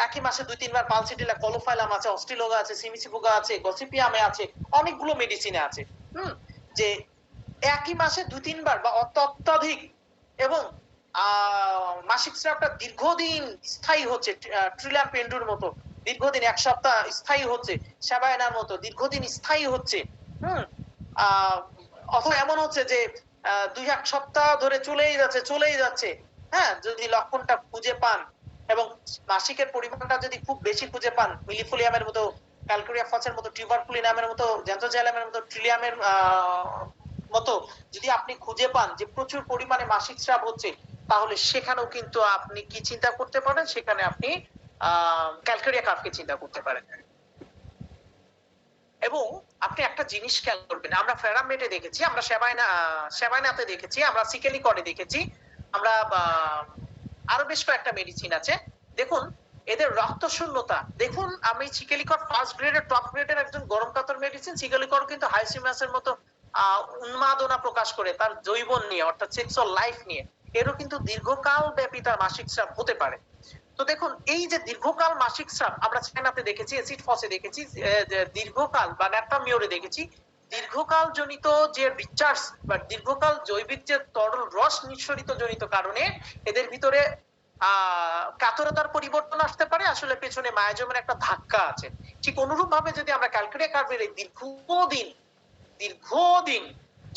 একই মাসে ২-৩ বার পালসিটিলা, কলোফাইলাম আছে, অস্ট্রিলোগা আছে, সিমিসিবোগা আছে, গসিপিয়ামে আছে, অনেকগুলো মেডিসিনে আছে। যে একই মাসে ২-৩ বার বা অত্যধিক এবং মাসিক স্রাবটা দীর্ঘদিন স্থায়ী হচ্ছে, ট্রিলাম পেন্ডুর মতো দীর্ঘদিন ১ সপ্তাহ স্থায়ী হচ্ছে, সাবায়নার মতো দীর্ঘদিন স্থায়ী হচ্ছে। অথবা এমন হচ্ছে যে ২-১ সপ্তাহ ধরে চলেই যাচ্ছে। হ্যাঁ, যদি লক্ষণটা খুঁজে পান এবং মাসিকের পরিমাণটা যদি খুব বেশি খুঁজে পান, মিলিফোলিয়ামের মতো, ক্যালকেরিয়া ফসের মতো, টিউবারকুলিনামের মতো, জ্যান্থোজাইলামের মতো, ট্রিলিয়ামের মতো যদি আপনি খুঁজে পান যে প্রচুর পরিমাণে মাসিক স্রাব হচ্ছে, তাহলে সেখানেও কিন্তু আপনি কি চিন্তা করতে পারেন, সেখানে আপনি ক্যালকেরিয়া কার্ভকে চিন্তা করতে পারেন। এবং আপনি একটা জিনিস খেয়াল করবেন, আমরা ফেরামমেটে দেখেছি, আমরা সেবাইনাতে দেখেছি, আমরা সিকেলি করে দেখেছি, আমরা আরো বেশ কয়েকটা মেডিসিন আছে। দেখুন এদের রক্ত শূন্যতা, দেখুন আমি সিকেলিকর ফার্স্ট গ্রেডের টপ গ্রেডের একজন গরম কাতর মেডিসিন, সিকেলিকর কিন্তু হাইসিমাসের মতো উন্মাদনা প্রকাশ করে তার জৈবন নিয়ে, অর্থাৎ সেক্সুয়াল লাইফ নিয়ে, এরও কিন্তু দীর্ঘকাল ব্যাপী তার মাসিক স্রাব হতে পারে। তো দেখুন এই যে দীর্ঘকাল মাসিক স্রাব আমরা চায়নাতে দেখেছি, অ্যাসিড ফসে দেখেছি, দীর্ঘকাল বা ন্যাপটামিওরে দেখেছি, দীর্ঘকাল জনিত যে রিচার্জ বা দীর্ঘকাল জৈবিক যে তরল রস নিঃসরিত জনিত কারণে এদের ভিতরে কাতরতার পরিবর্তন আসতে পারে, আসলে পেছনে মায়াজমের একটা ধাক্কা আছে। ঠিক অনুরূপ ভাবে যদি আমরা ক্যালকেরিয়া কার্ভের এই দীর্ঘদিন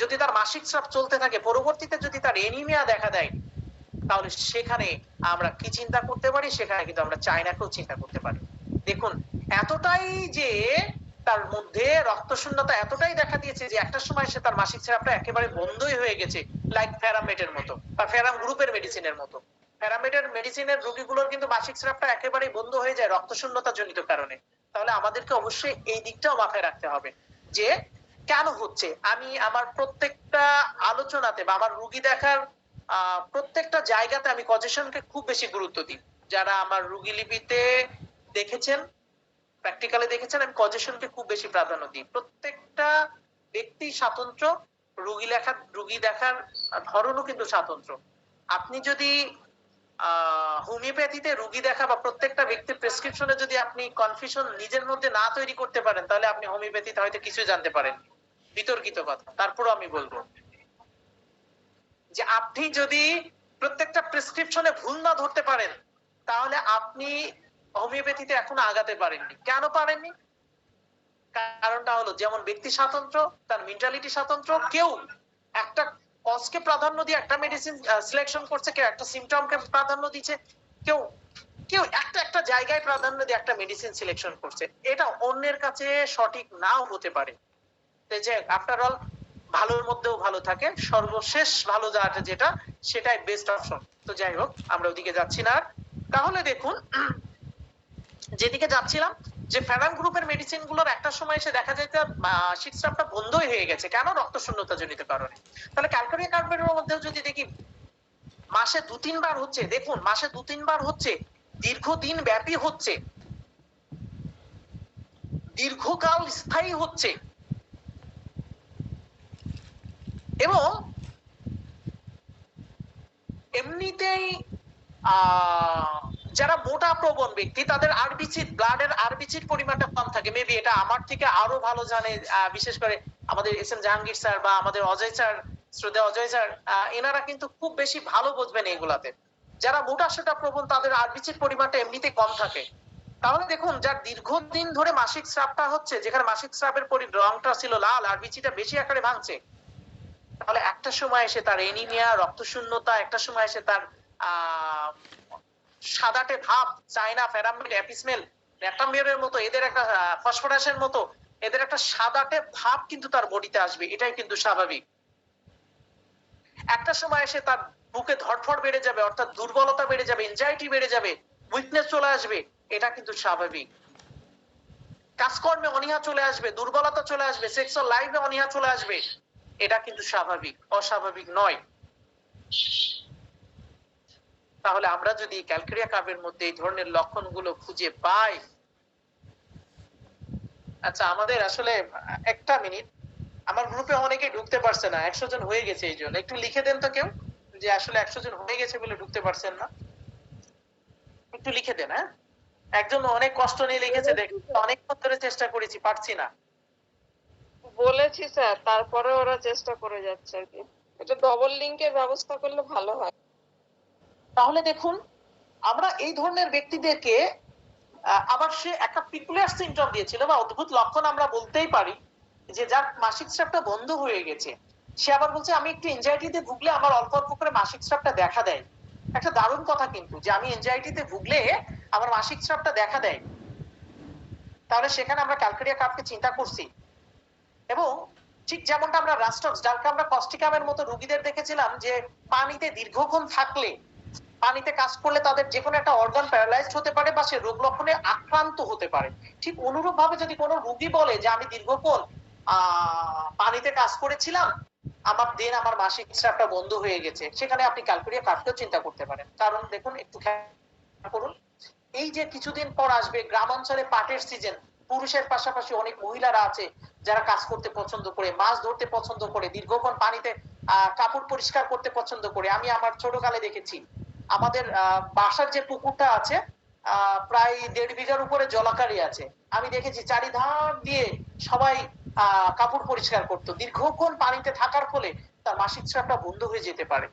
যদি তার মাসিক স্রাব চলতে থাকে, পরবর্তীতে যদি তার এনিমিয়া দেখা দেয়, তাহলে সেখানে আমরা কি চিন্তা করতে পারি? সেখানে কিন্তু আমরা চায়নাকেও চিন্তা করতে পারি। দেখুন, এতটাই যে তার মধ্যে রক্তশূন্যতা এতটাই দেখা দিয়েছে যে একটা সময় সে তার মাসিক স্রাবটা একেবারে বন্ধই হয়ে গেছে, লাইক ফেরামেটের মতো বা ফেরাম গ্রুপের মেডিসিনের মতো। ফেরামেটের মেডিসিনের রোগীগুলোর কিন্তু মাসিক স্রাবটা একেবারেই বন্ধ হয়ে যায় রক্তশূন্যতা জনিত কারণে। তাহলে আমাদেরকে অবশ্যই এই দিকটাও মাথায় রাখতে হবে যে কেন হচ্ছে। আমি আমার প্রত্যেকটা আলোচনাতে বা আমার রোগী দেখার প্রত্যেকটা জায়গাতে আমি কজেশনকে খুব বেশি গুরুত্ব দিই। যারা আমার রোগী লিপিতে দেখেছেন, প্র্যাকটিক্যালি দেখেছেন, আমি কজেশনকে খুব বেশি প্রাধান্য দিই। প্রত্যেকটা ব্যক্তি স্বাতন্ত্র, রোগী দেখার ধরনও কিন্তু স্বাতন্ত্র। আপনি যদি হোমিওপ্যাথিতে রোগী দেখা বা প্রত্যেকটা ব্যক্তির প্রেসক্রিপশনে যদি আপনি কনফিউশন নিজের মধ্যে না তৈরি করতে পারেন, তাহলে আপনি হোমিওপ্যাথিতে হয়তো কিছু জানতে পারেন। বিতর্কিত কথা, তারপরও আমি বলবো যে আপনি যদি প্রত্যেকটা প্রেসক্রিপশনে ভুল না ধরতে পারেন, তাহলে আপনি হোমিওপ্যাথিতে এখনো আগাতে পারেননি। কেন পারেননি? কারণটা হলো যেমন ব্যক্তি স্বাতন্ত্র, তার মেন্টালিটি স্বাতন্ত্র। কেউ একটা কজকে প্রাধান্য দিয়ে একটা মেডিসিন সিলেকশন করছে, কেউ একটা সিমটমকে প্রাধান্য দিচ্ছে, কেউ কেউ একটা একটা জায়গায় প্রাধান্য দিয়ে একটা মেডিসিন সিলেকশন করছে। এটা অন্যের কাছে সঠিক নাও হতে পারে। যে আফটার অল ভালোর মধ্যেও ভালো থাকে, সর্বশেষ ভালো যেটা সেটাই বেস্ট অপশন। তো যাই হোক, আমরা ওদিকে যাচ্ছি না। তাহলে দেখুন, যেদিকে যাচ্ছিলাম যে ফেরাম গ্রুপের মেডিসিন গুলোর একটা সময় এসে দেখা যায় মাসিক স্রাবটা বন্ধই হয়ে গেছে। কেন? রক্তশূন্যতা জনিত কারণে। তাহলে ক্যালকুরিয়া কার্বের মধ্যেও যদি দেখি মাসে 2-3 বার হচ্ছে, দেখুন মাসে 2-3 বার হচ্ছে, দীর্ঘদিন ব্যাপী হচ্ছে, দীর্ঘকাল স্থায়ী হচ্ছে, এবং এমনিতেই যারা মোটা প্রবণ ব্যক্তি তাদের আরবিসি, ব্লাডের আরবিসির পরিমাণটা কম থাকে। মেবি এটা আমার থেকে আরো ভালো জানে বিশেষ করে আমাদের এস এম জাহাঙ্গীর স্যার বা আমাদের অজয় স্যার, শ্রদ্ধেয় অজয় স্যার, এনারা কিন্তু খুব বেশি ভালো বুঝবেন এগুলাতে। যারা মোটা সোটা প্রবণ তাদের আরবিসির পরিমাণটা এমনিতে কম থাকে। তাহলে দেখুন, যার দীর্ঘদিন ধরে মাসিক স্রাবটা হচ্ছে, যেখানে মাসিক স্রাবের রংটা ছিল লাল, আরবিসিটা বেশি আকারে ভাঙছে, তাহলে একটা সময় এসে তার এনিমিয়া, রক্তশূন্যতা, একটা সময় এসে তার সাদাটে ভাব, চায়না ফেরামেট, অ্যাপিসমেল, ন্যাটামিয়ারের মতো, এদের একটা ফসফরাসের মতো এদের একটা সাদাটে ভাব কিন্তু তার বডিতে আসবে। এটাই কিন্তু স্বাভাবিক। একটা সময় এসে তার বুকে ধড়ফড় বেড়ে যাবে, অর্থাৎ দুর্বলতা বেড়ে যাবে, এনজাইটি বেড়ে যাবে, উইকনেস চলে আসবে। এটা কিন্তু স্বাভাবিক। কাজকর্মে অনীহা চলে আসবে, দুর্বলতা চলে আসবে, সেক্সুয়াল লাইফে অনীহা চলে আসবে। এটা কিন্তু স্বাভাবিক, অস্বাভাবিক নয়। তাহলে আমরা যদি ক্যালকেরিয়া কার্ভের মধ্যে এই ধরনের লক্ষণগুলো খুঁজে পাই, আচ্ছা আমাদের আসলে একটা মিনিট, আমার গ্রুপে অনেকে ঢুকতে পারছে না, 100 জন হয়ে গেছে, এই জন্য একটু লিখে দেন তো কেউ যে আসলে 100 জন হয়ে গেছে বলে ঢুকতে পারছেন না, একটু লিখে দেন। হ্যাঁ, একজন অনেক কষ্ট নিয়ে লিখেছে, অনেকক্ষণ ধরে চেষ্টা করেছি, পারছি না। বলেছি স্যার, তারপরে ওরা চেষ্টা করে যাচ্ছে আর কি। এটা ডবল লিংকের ব্যবস্থা করলে ভালো হয়। তাহলে দেখুন, আমরা এই ধরনের ব্যক্তিদেরকে আবার সে একটা পিকুলিয়ার সিমটম দিয়েছিল বা অদ্ভুত লক্ষণ আমরা বলতেই পারি, যে যার মাসিক স্রাবটা বন্ধ হয়ে গেছে, সে আবার বলছে আমি একটু এনজাইটিতে ভুগলে আমার অল্প অল্প করে মাসিক স্রাবটা দেখা দেয়। একটা দারুণ কথা কিন্তু, যে আমি এনজাইটিতে ভুগলে আমার মাসিক স্রাবটা দেখা দেয়। তাহলে সেখানে আমরা ক্যালকেরিয়া কার্ভকে চিন্তা করছি। এবং ঠিক যেমনটা আমরা রাস্টক্স, যাকে আমরা কস্টিকামের মতো রোগীদের দেখেছিলাম যে পানিতে দীর্ঘক্ষণ থাকলে, পানিতে কাজ করলে তাদের যে কোনো একটা অর্গান প্যারালাইজড হতে পারে বা সে রোগ লক্ষণে আক্রান্ত হতে পারে। ঠিক অনুরূপ ভাবে যদি কোনো রোগী বলে যে আমি দীর্ঘক্ষণ পানিতে কাজ করেছিলাম, আমার মাসিক স্রাবটা বন্ধ হয়ে গেছে, সেখানে আপনি ক্যালকেরিয়া কার্ভকেও চিন্তা করতে পারেন। কারণ দেখুন, একটু খেয়াল করুন, এই যে কিছুদিন পর আসবে গ্রাম অঞ্চলে পাটের সিজন, পুরুষের পাশাপাশি অনেক মহিলারা আছে যারা কাজ করতে পছন্দ করে, মাছ ধরতে পছন্দ করে, দীর্ঘক্ষণ পানিতে কাপড় পরিষ্কার করতে পছন্দ করে। আমি আমার ছোটকালে দেখেছি, আমাদের বাসার যে পুকুরটা আছে প্রায় 1.5 বিঘার উপরে জলাকারী আছে, আমি দেখেছি চারিধার দিয়ে সবাই কাপড় পরিষ্কার করতো। দীর্ঘক্ষণ পানিতে থাকার ফলে তার মাসিক স্রাবটা বন্ধ হয়ে যেতে পারে।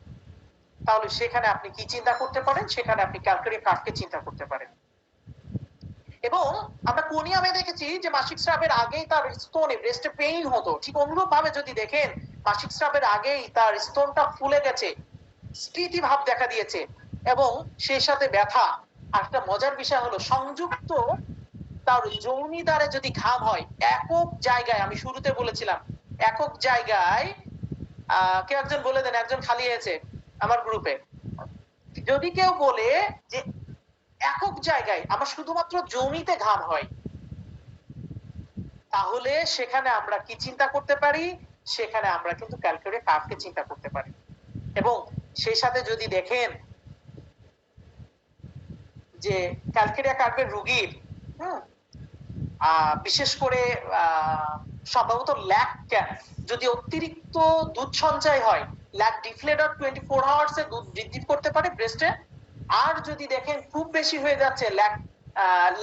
তাহলে সেখানে আপনি কি চিন্তা করতে পারেন? সেখানে আপনি ক্যালকেরিয়া কার্ভকে চিন্তা করতে পারেন। এবং আমরা কোনিয়ামে দেখেছি যে মাসিক স্রাবের আগেই তার স্তনে ব্রেস্টে পেইন হতো, ঠিক অনুরূপ ভাবে যদি দেখেন মাসিক স্রাবের আগেই তার স্তনটা ফুলে গেছে, স্ফীতি ভাব দেখা দিয়েছে এবং সেই সাথে ব্যথা। আর একটা মজার বিষয় হলো সংযুক্ত তার যৌনিদ্বারে যদি ঘাম হয় একক জায়গায়, আমি শুরুতে বলেছিলাম একক জায়গায়, কেউ একজন বলে দেন, একজন খালি আছে আমার গ্রুপে, যদি কেউ বলে যে একক জায়গায় আমার শুধুমাত্র যৌনিতে ঘাম হয়, তাহলে সেখানে আমরা কি চিন্তা করতে পারি, সেখানে আমরা কিন্তু ক্যালকুলিয়া কার্ভকে চিন্তা করতে পারি। এবং সেই সাথে যদি দেখেন যে ক্যালকুলিয়া কার্ভের রোগীর বিশেষ করে সম্ভবত ল্যাক যদি অতিরিক্ত দুধ সঞ্চয় হয়, ল্যাক ডিফ্লেটর 24 আওয়ার্স এ দুধ বৃদ্ধি করতে পারে ব্রেস্টে। আর যদি দেখেন খুব বেশি হয়ে যাচ্ছে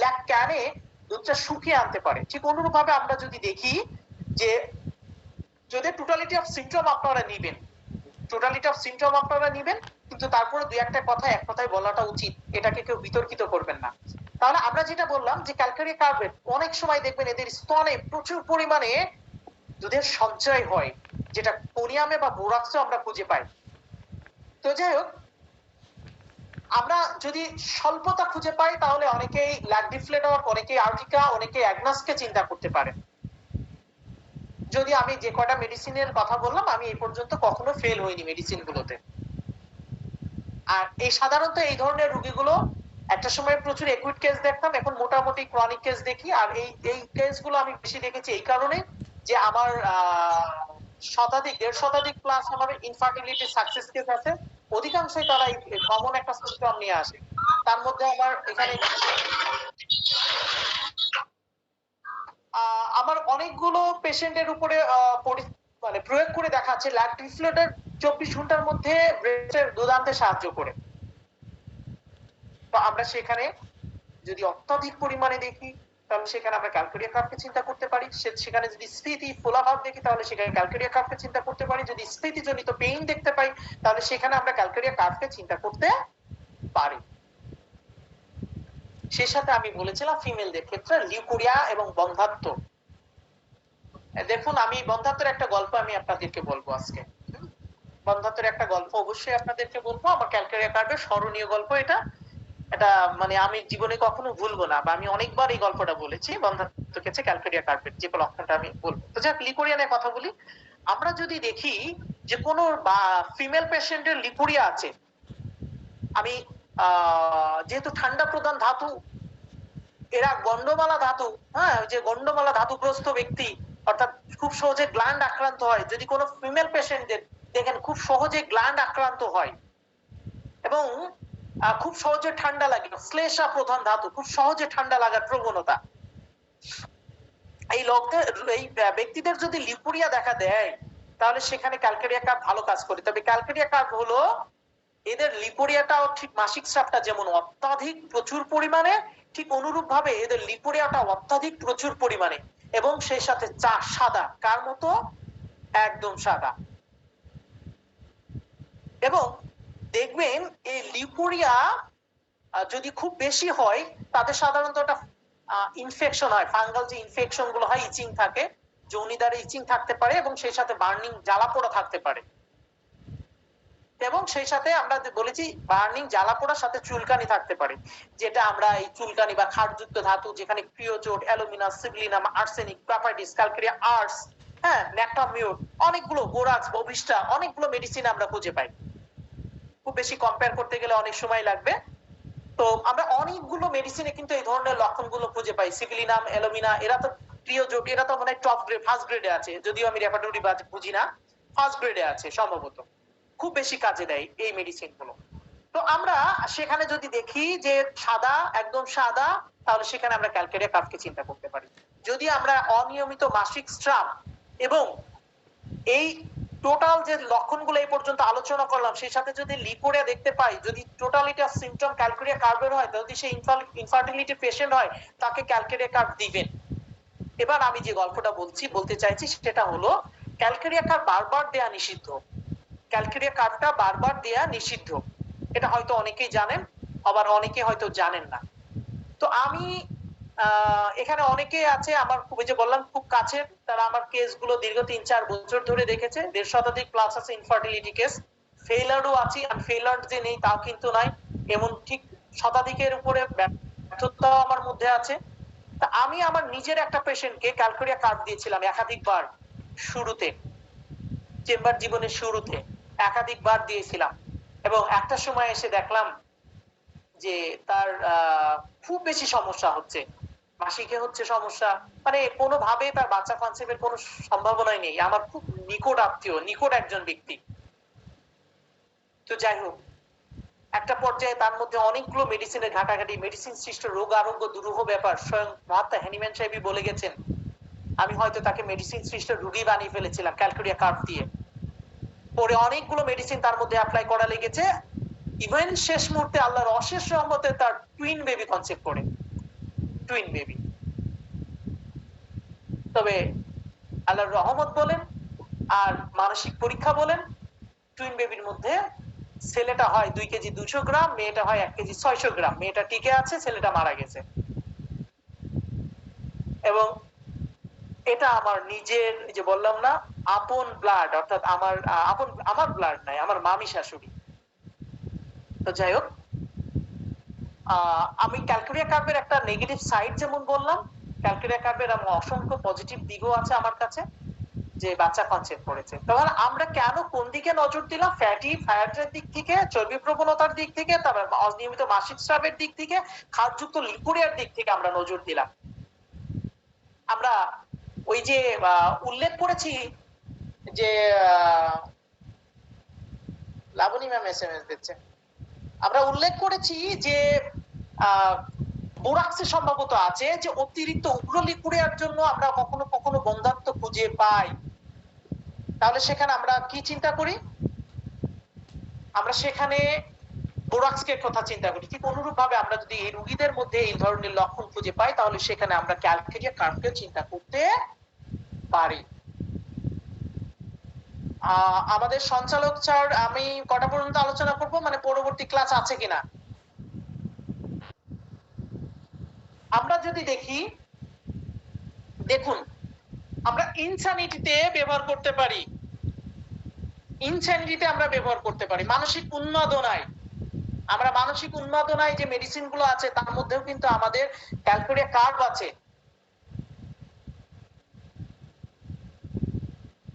ল্যাক ক্যানে দুধটা শুকিয়ে আনতে পারে। ঠিক অনুরূপ ভাবে আমরা যদি দেখি যে যদি টোটালিটি অফ সিম্পটম আপনারা নিবেন, টোটালিটি অফ সিম্পটম আপনারা নিবেন, কিন্তু তারপরে দুই একটা কথা এক কথায় বলাটা উচিত, এটাকে কেউ বিতর্কিত করবেন না। তাহলে আমরা যেটা বললাম যে ক্যালকুলিয়া কার্ভে অনেক সময় দেখবেন এদের স্তনে প্রচুর পরিমাণে দুধের সঞ্চয় হয়, যেটা কোনিয়ামে বা বোরাক্সে আমরা খুঁজে পাই। তো যাই হোক, আমরা যদি স্বল্পতা খুঁজে পাই তাহলে অনেকেই ল্যাক ডিফ্লেটর, অনেকেই আর্টিকা, অনেকেই অ্যাগনাসকে চিন্তা করতে পারেন। যদি আমি যে কয়টা মেডিসিনের কথা বললাম, আমি এই পর্যন্ত কখনো ফেল হইনি মেডিসিন গুলোতে। আর এই সাধারণত এই ধরনের রোগীগুলো একটা সময় প্রচুর একুইট কেস দেখতাম, এখন মোটামুটি ক্রনিক কেস দেখি। আর এই কেসগুলো আমি বেশি দেখেছি এই কারণে যে আমার দেড় শতাধিক প্লাস আমার ইনফার্টিলিটি সাকসেস কেস আছে, অধিকাংশই তারা কমন একটা সিম্পটম নিয়ে আসে। তার মধ্যে আমার এখানে আমার অনেকগুলো পেশেন্টের উপরে মানে প্রয়োগ করে দেখাচ্ছে ল্যাক ডিফ্লেটর 24 ঘন্টার মধ্যে ব্রেস্টের দুধ আনতে সাহায্য করে। তো আমরা সেখানে যদি অত্যাধিক পরিমাণে দেখি তাহলে সেখানে আমরা ক্যালকুলিয়া কার্ভকে চিন্তা করতে পারি। সেখানে যদি স্ফীতি ফোলাভাব দেখি তাহলে সেখানে ক্যালকুলিয়া কার্ভকে চিন্তা করতে পারি। যদি স্ফীতিজনিত পেইন দেখতে পাই তাহলে সেখানে আমরা ক্যালকুলিয়া কার্ভকে চিন্তা করতে পারি। সেই সাথে আমি বলেছিলাম ফিমেলদের ক্ষেত্রে লিউকোরিয়া এবং বন্ধ্যাত্ব। দেখুন, আমি বন্ধ্যাত্বের একটা গল্প আমি আপনাদেরকে বলবো আজকে। বন্ধ্যাত্বের একটা গল্প অবশ্যই আপনাদেরকে বলবো, আমার ক্যালকুলিয়া কার্ভের স্মরণীয় গল্প এটা। এটা মানে আমি জীবনে কখনো ভুলবো না, বা আমি অনেকবার এই গল্পটা বলেছি বন্ধ্যাত্ব ক্ষেত্রে ক্যালকুলিয়া কার্ভের যে লক্ষণটা আমি বলবো। তো যাক, লিকোরিয়ানের কথা বলি। আমরা যদি দেখি যে কোনো ফিমেল পেশেন্টের লিকোরিয়া আছে, আমি যেহেতু ঠান্ডা প্রধান ধাতু, এরা গন্ডমালা ধাতু, হ্যাঁ, যে গন্ডমালা ধাতুগ্রস্ত ব্যক্তি অর্থাৎ খুব সহজে গ্ল্যান্ড আক্রান্ত হয়। যদি কোনো ফিমেল পেশেন্টদের দেখেন খুব সহজে গ্ল্যান্ড আক্রান্ত হয় এবং খুব সহজে ঠান্ডা লাগে, শ্লেষা প্রধান ধাতু, খুব সহজে ঠান্ডা লাগার প্রবণতা, এই ব্যক্তিদের যদি লিউকোরিয়া দেখা দেয় তাহলে সেখানে ক্যালকুলিয়া কার্ভ ভালো কাজ করে। তবে ক্যালকুলিয়া কার্ভ হলো এদের লিউকোরিয়াটাও ঠিক মাসিক স্রাবটা যেমন অত্যাধিক প্রচুর পরিমাণে, ঠিক অনুরূপ ভাবে এদের লিউকোরিয়াটা অত্যাধিক প্রচুর পরিমাণে এবং সেই সাথে সাদা, কার মতো? একদম সাদা। এবং দেখবেন এই লিউকোরিয়া যদি খুব বেশি হয় তাদের সাধারণত একটা ইনফেকশন হয়, ফাঙ্গাল যে ইনফেকশন গুলো হয়, ইচিং থাকে, যৌনিদ্বারে ইচিং থাকতে পারে এবং সেই সাথে বার্নিং, জ্বালা পোড়া থাকতে পারে। এবং সেই সাথে আমরা বলেছি বার্নিং, জ্বালা পোড়ার সাথে চুলকানি থাকতে পারে, যেটা আমরা এই চুলকানি বা ক্ষারযুক্ত ধাতু যেখানে ক্রিওজোট, অ্যালুমিনাস, সিবলিনাম, আর্সেনিক, গ্রাফাইটিস, ক্যালকুলিয়া আর্স, হ্যাঁ, ন্যাকটামিউট, অনেকগুলো, বোরাক্স, ববিস্টা, অনেকগুলো মেডিসিন আমরা খুঁজে পাই। খুব বেশি কম্পেয়ার করতে গেলে অনেক সময় লাগবে। তো আমরা অনেকগুলো মেডিসিনে কিন্তু এই ধরনের লক্ষণগুলো খুঁজে পাই। সিবিলিনাম, অ্যালুমিনা, এরা তো ক্রিওজোট, এরা তো মানে টপ গ্রেড, ফার্স্ট গ্রেডে আছে, যদিও আমি রেপার্টরি বুঝি না, ফার্স্ট গ্রেডে আছে সম্ভবত, খুব বেশি কাজে দেয় এই মেডিসিন গুলো। তো আমরা সেখানে যদি দেখি যে সাদা, একদম সাদা, তাহলে সেখানে আমরা ক্যালকুলিয়া কার্ভকে চিন্তা করতে পারি। যদি আমরা অনিয়মিত মাসিক স্রাব এবং এই টোটাল যে লক্ষণগুলো এই পর্যন্ত আলোচনা করলাম সেই সাথে যদি লিকোরিয়া দেখতে পাই, যদি টোটালিটি অফ সিম্পটম ক্যালকুলিয়া কার্ভের হয়, যদি সে ইনফার্টিলিটি পেশেন্ট হয় তাকে ক্যালকুলিয়া কার্ভ দিবেন। এবার আমি যে গল্পটা বলতে চাইছি সেটা হলো ক্যালকুলিয়া কার্ভ বারবার দেয়া নিষিদ্ধ। ক্যালকুলিয়া কার্ভটা বারবার দেয়া নিষিদ্ধ, এটা হয়তো অনেকেই জানেন, আবার অনেকে হয়তো জানেন না। তো আমি এখানে অনেকেই আছে আমার খুবই যে বললাম খুব কাছের, তারা আমার কেসগুলো দীর্ঘ ৩-৪ বছর ধরে দেখেছে। ১.৫ শতাধিক প্লাস আছে ইনফার্টিলিটি কেস। ফেইলারও আছে, আনফেইলার্ড যে নেই তাও কিন্তু নয়। এমন ঠিক শতাধিকের উপরে ব্যর্থতাও আমার মধ্যে আছে। তা আমি আমার নিজের একটা পেশেন্টকে ক্যালকুরিয়া কার্ড দিয়েছিলাম একাধিকবার, শুরুতে চেম্বার জীবনের শুরুতে একাধিকবার দিয়েছিলাম, এবং একটা সময় এসে দেখলাম যে তার খুব বেশি সমস্যা হচ্ছে, মাসিকে হচ্ছে সমস্যা, মানে কোনোভাবে তার বাচ্চা কনসেপ্টের কোনো সম্ভাবনাই নেই। আমার খুব নিকট আত্মীয়, নিকট একজন ব্যক্তি। তো যাই হোক, একটা পর্যায়ে তার মধ্যে অনেকগুলো মেডিসিনের ঘাটাঘাটি, মেডিসিন সৃষ্ট রোগ আরোগ্য দুরূহ ব্যাপার, স্বয়ং মহাত্মা হ্যানিম্যান সাহেবই বলে গেছেন। আমি হয়তো তাকে মেডিসিন সৃষ্ট রোগী বানিয়ে ফেলেছিলাম ক্যালকুরিয়া কার্ড দিয়ে। পরে অনেকগুলো মেডিসিন তার মধ্যে অ্যাপ্লাই করা লেগেছে। ইভেন শেষ মুহূর্তে আল্লাহর অশেষ রহমতে তার টুইন বেবি কনসেপ্ট করে, টুইন বেবি। তবে আল্লাহর রহমত বলেন আর মানসিক পরীক্ষা বলেন, টুইন বেবির মধ্যে ছেলেটা হয় 2 কেজি 200 গ্রাম, মেয়েটা হয় 1 কেজি 600 গ্রাম। মেয়েটা টিকে আছে, ছেলেটা মারা গেছে। এবং এটা আমার নিজের, যে বললাম না, আপন ব্লাড, অর্থাৎ আমার ব্লাড নাই, আমার মামি শাশুড়ি। তো যাই হোক, আমি ক্যালকুরিয়া কার্ভের একটা নেগেটিভ সাইড যেমন বললাম, ক্যালকুরিয়া কার্ভের অসংখ্য পজিটিভ দিকও আছে আমার কাছে, যে বাচ্চা কনসেপ্ট করেছে। তাহলে আমরা কেন কোন দিকে নজর দিলাম? ফ্যাটি ফ্যাটের দিক থেকে, চর্বি প্রবণতার দিক থেকে, তারপর অনিয়মিত মাসিক স্রাবের দিক থেকে, খাদ্যযুক্ত লিকুরিয়ার দিক থেকে আমরা নজর দিলাম। আমরা ওই যে উল্লেখ করেছি যে লাবণী ম্যাম এসএমএস দিচ্ছে, আমরা উল্লেখ করেছি যে বোরাক্সে সম্ভবত আছে যে অতিরিক্ত উগ্র লিকুরিয়ার জন্য আমরা কখনো কখনো বন্ধাত্ম খুঁজে পাই। তাহলে সেখানে আমরা কি চিন্তা করি? আমরা সেখানে বোরাক্সকে কথা চিন্তা করি। ঠিক অনুরূপ ভাবে আমরা যদি এই রোগীদের মধ্যে এই ধরনের লক্ষণ খুঁজে পাই, তাহলে সেখানে আমরা ক্যালকুরিয়া কার্ভকে চিন্তা করতে পারি। আমাদের সঞ্চালক স্যার, আমি কটা পর্যন্ত আলোচনা করব, মানে পরবর্তী ক্লাস আছে কিনা? আমরা যদি দেখি, দেখুন, আমরা ইনসানিটিতে ব্যবহার করতে পারি, ইনসানিটিতে আমরা ব্যবহার করতে পারি, মানসিক উন্মাদনায়। আমরা মানসিক উন্মাদনায় যে মেডিসিন গুলো আছে তার মধ্যেও কিন্তু আমাদের ক্যালকুরিয়া কার্ভ আছে।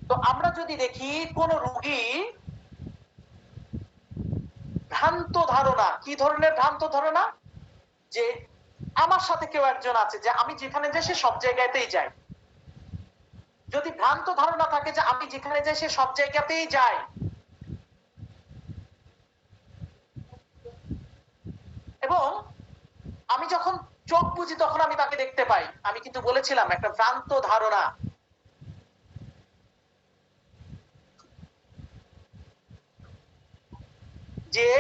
তো আমরা যদি দেখি কোন রোগী ভ্রান্ত ধারণা, কি ধরনের ভ্রান্ত ধারণা? যে আমার সাথে কেউ একজন আছে, যে আমি যেখানে যাই সে সব জায়গাতেই যায়। যদি ভ্রান্ত ধারণা থাকে যে আমি যেখানে যাই সে সব জায়গাতেই যায়, এবং আমি যখন চোখ বুঝি তখন আমি তাকে দেখতে পাই, আমি কিন্তু বলেছিলাম একটা ভ্রান্ত ধারণা। যে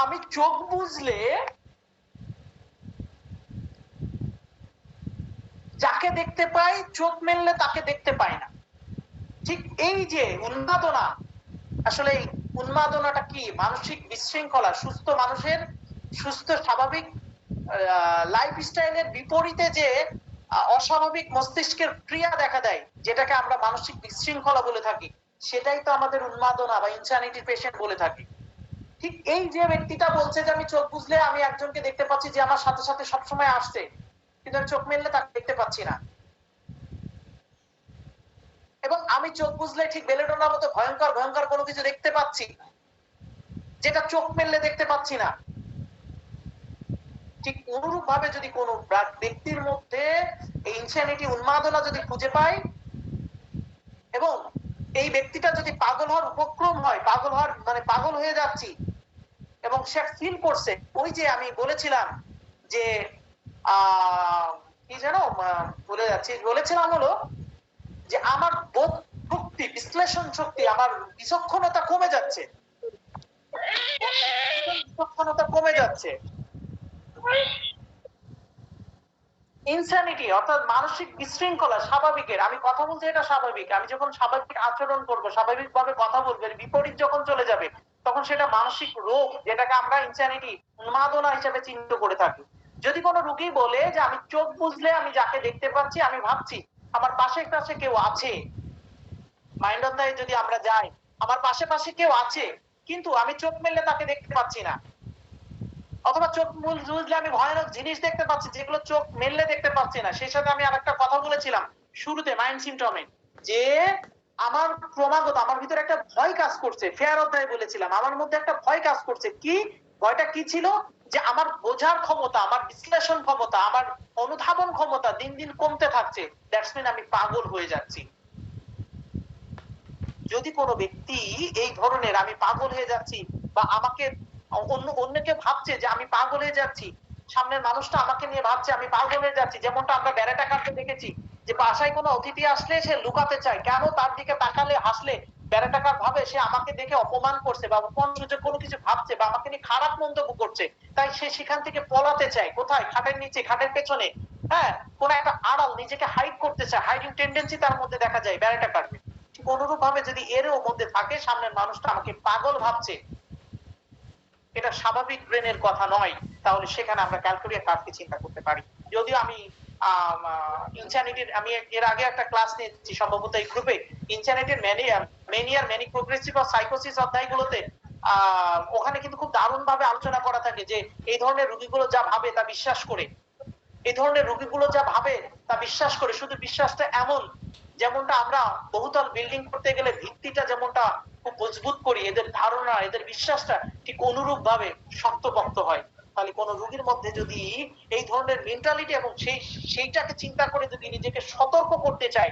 আমি চোখ বুঝলে যাকে দেখতে পাই, চোখ মেললে তাকে দেখতে পাই না। ঠিক এই যে উন্মাদনা, আসলে উন্মাদনাটা কি? মানসিক বিশৃঙ্খলা, সুস্থ মানুষের সুস্থ স্বাভাবিক লাইফস্টাইলের বিপরীতে যে অস্বাভাবিক মস্তিষ্কের ক্রিয়া দেখা দেয়, যেটাকে আমরা মানসিক বিশৃঙ্খলা বলে থাকি, সেটাই তো আমাদের উন্মাদনা বা ইনসানিটি পেশেন্ট বলে থাকি। ঠিক এই যে ব্যক্তিটা বলছে যে আমি চোখ বুঝলে আমি একজনকে দেখতে পাচ্ছি যে আমার সাথে সাথে সবসময় আসছে, কিন্তু আমি চোখ মেললে তাকে দেখতে পাচ্ছি না, এবং আমি চোখ বুঝলে ঠিক বেলেডোনার মতো ভয়ঙ্কর ভয়ঙ্কর কোনো কিছু দেখতে পাচ্ছি, যেটা চোখ মেললে দেখতে পাচ্ছি না। ঠিক অনুরূপ ভাবে যদি কোনো ব্যক্তির মধ্যে এই ইনসানিটি, উন্মাদনা যদি খুঁজে পাই, এবং এই ব্যক্তিটা যদি পাগল হওয়ার উপক্রম হয়, পাগল হওয়ার মানে পাগল হয়ে যাচ্ছি, এবং সে ফিল করছে, ওই যে আমি বলেছিলাম যে কি যেন বলে যাচ্ছি, বলেছিলাম হলো যে আমার বোধ শক্তি, বিশ্লেষণ শক্তি, আমার বিচক্ষণতা কমে যাচ্ছে, বিচক্ষণতা কমে যাচ্ছে। ইনসানিটি অর্থাৎ মানসিক বিশৃঙ্খলা, স্বাভাবিকের, আমি কথা বলছি এটা স্বাভাবিক, আমি যখন স্বাভাবিক আচরণ করব, স্বাভাবিকভাবে কথা বলবো, বিপরীত যখন চলে যাবে তখন সেটা মানসিক রোগ, যেটাকে আমরা ইনস্যানিটি, উন্মাদনা হিসেবে চিহ্নিত করে থাকি। যদি কোনো রোগী বলে যে আমি চোখ বুঝলে আমি যাকে দেখতে পাচ্ছি, আমি ভাবছি আমার পাশে পাশে কেউ আছে, মাইন্ড অফ দ্য যদি আমরা যাই, আমার পাশে পাশে কেউ আছে কিন্তু আমি চোখ মেললে তাকে দেখতে পাচ্ছি না, অথবা চোখ বুঝলে আমি ভয়ানক জিনিস দেখতে পাচ্ছি যেগুলো চোখ মেললে দেখতে পাচ্ছি না। সেই সাথে আমি আরেকটা কথা বলেছিলাম শুরুতে মাইন্ড সিমটমে, যে আমার ক্রমাগত আমার ভিতরে একটা ভয় কাজ করছে, ফেয়ার অধ্যায় বলেছিলাম আমার মধ্যে একটা ভয় কাজ করছে। কি ভয়টা কি ছিল? যে আমার বোঝার ক্ষমতা, আমার বিশ্লেষণ ক্ষমতা, আমার অনুধাবন ক্ষমতা দিন দিন কমতে থাকছে। দ্যাটস মিন আমি পাগল হয়ে যাচ্ছি। যদি কোনো ব্যক্তি এই ধরনের আমি পাগল হয়ে যাচ্ছি বা আমাকে অন্যকে ভাবছে যে আমি পাগল হয়ে যাচ্ছি, সামনের মানুষটা আমাকে নিয়ে ভাবছে আমি পাগল হয়ে যাচ্ছি, যেমনটা আমরা বেড়াটা কাটতে দেখেছি যে বাসায় কোনো অতিথি আসলে সে লুকাতে চায়, কেন তার দিকে তাকালে হাসলে বেড়াটাকার ভাবে সে আমাকে দেখে অপমান করছে বা অপমান সুযোগ কোনো কিছু ভাবছে বা আমাকে নিয়ে খারাপ মন্তব্য করছে, তাই সে সেখান থেকে পলাতে চায়। কোথায়? খাটের নিচে, খাটের পেছনে, হ্যাঁ, কোন একটা আড়াল, নিজেকে হাইড করতে চায়, হাইডিং টেন্ডেন্সি তার মধ্যে দেখা যায় বেড়াটা কাটবে। ঠিক অনুরূপ ভাবে যদি এরও মধ্যে থাকে সামনের মানুষটা আমাকে পাগল ভাবছে, এটা স্বাভাবিক ব্রেনের কথা নয়, তাহলে সেখানে আমরা ক্যালকুলিয়া কার্ভকে চিন্তা করতে পারি। যদিও আমি ইনস্যানিটির, আমি এর আগে একটা ক্লাস নিয়েছি সম্ভবত এই গ্রুপে, ইনস্যানিটির মেনিয়ার ম্যানিক প্রোগ্রেসিভ অর সাইকোসিস অধ্যায়গুলোতে ওখানে কিন্তু খুব দারুণ ভাবে আলোচনা করা থাকে যে এই ধরনের রোগীগুলো যা ভাবে তা বিশ্বাস করে, এই ধরনের রোগীগুলো যা ভাবে তা বিশ্বাস করে। শুধু বিশ্বাসটা এমন, যেমনটা আমরা বহুতল বিল্ডিং করতে গেলে ভিত্তিটা যেমনটা খুব মজবুত করি, এদের ধারণা, এদের বিশ্বাসটা ঠিক অনুরূপ ভাবে শক্তপোক্ত হয়। তাহলে কোন রোগীর মধ্যে যদি এই ধরনের মেন্টালিটি এবং সেইটাকে চিন্তা করে যদি নিজেকে সতর্ক করতে চাই,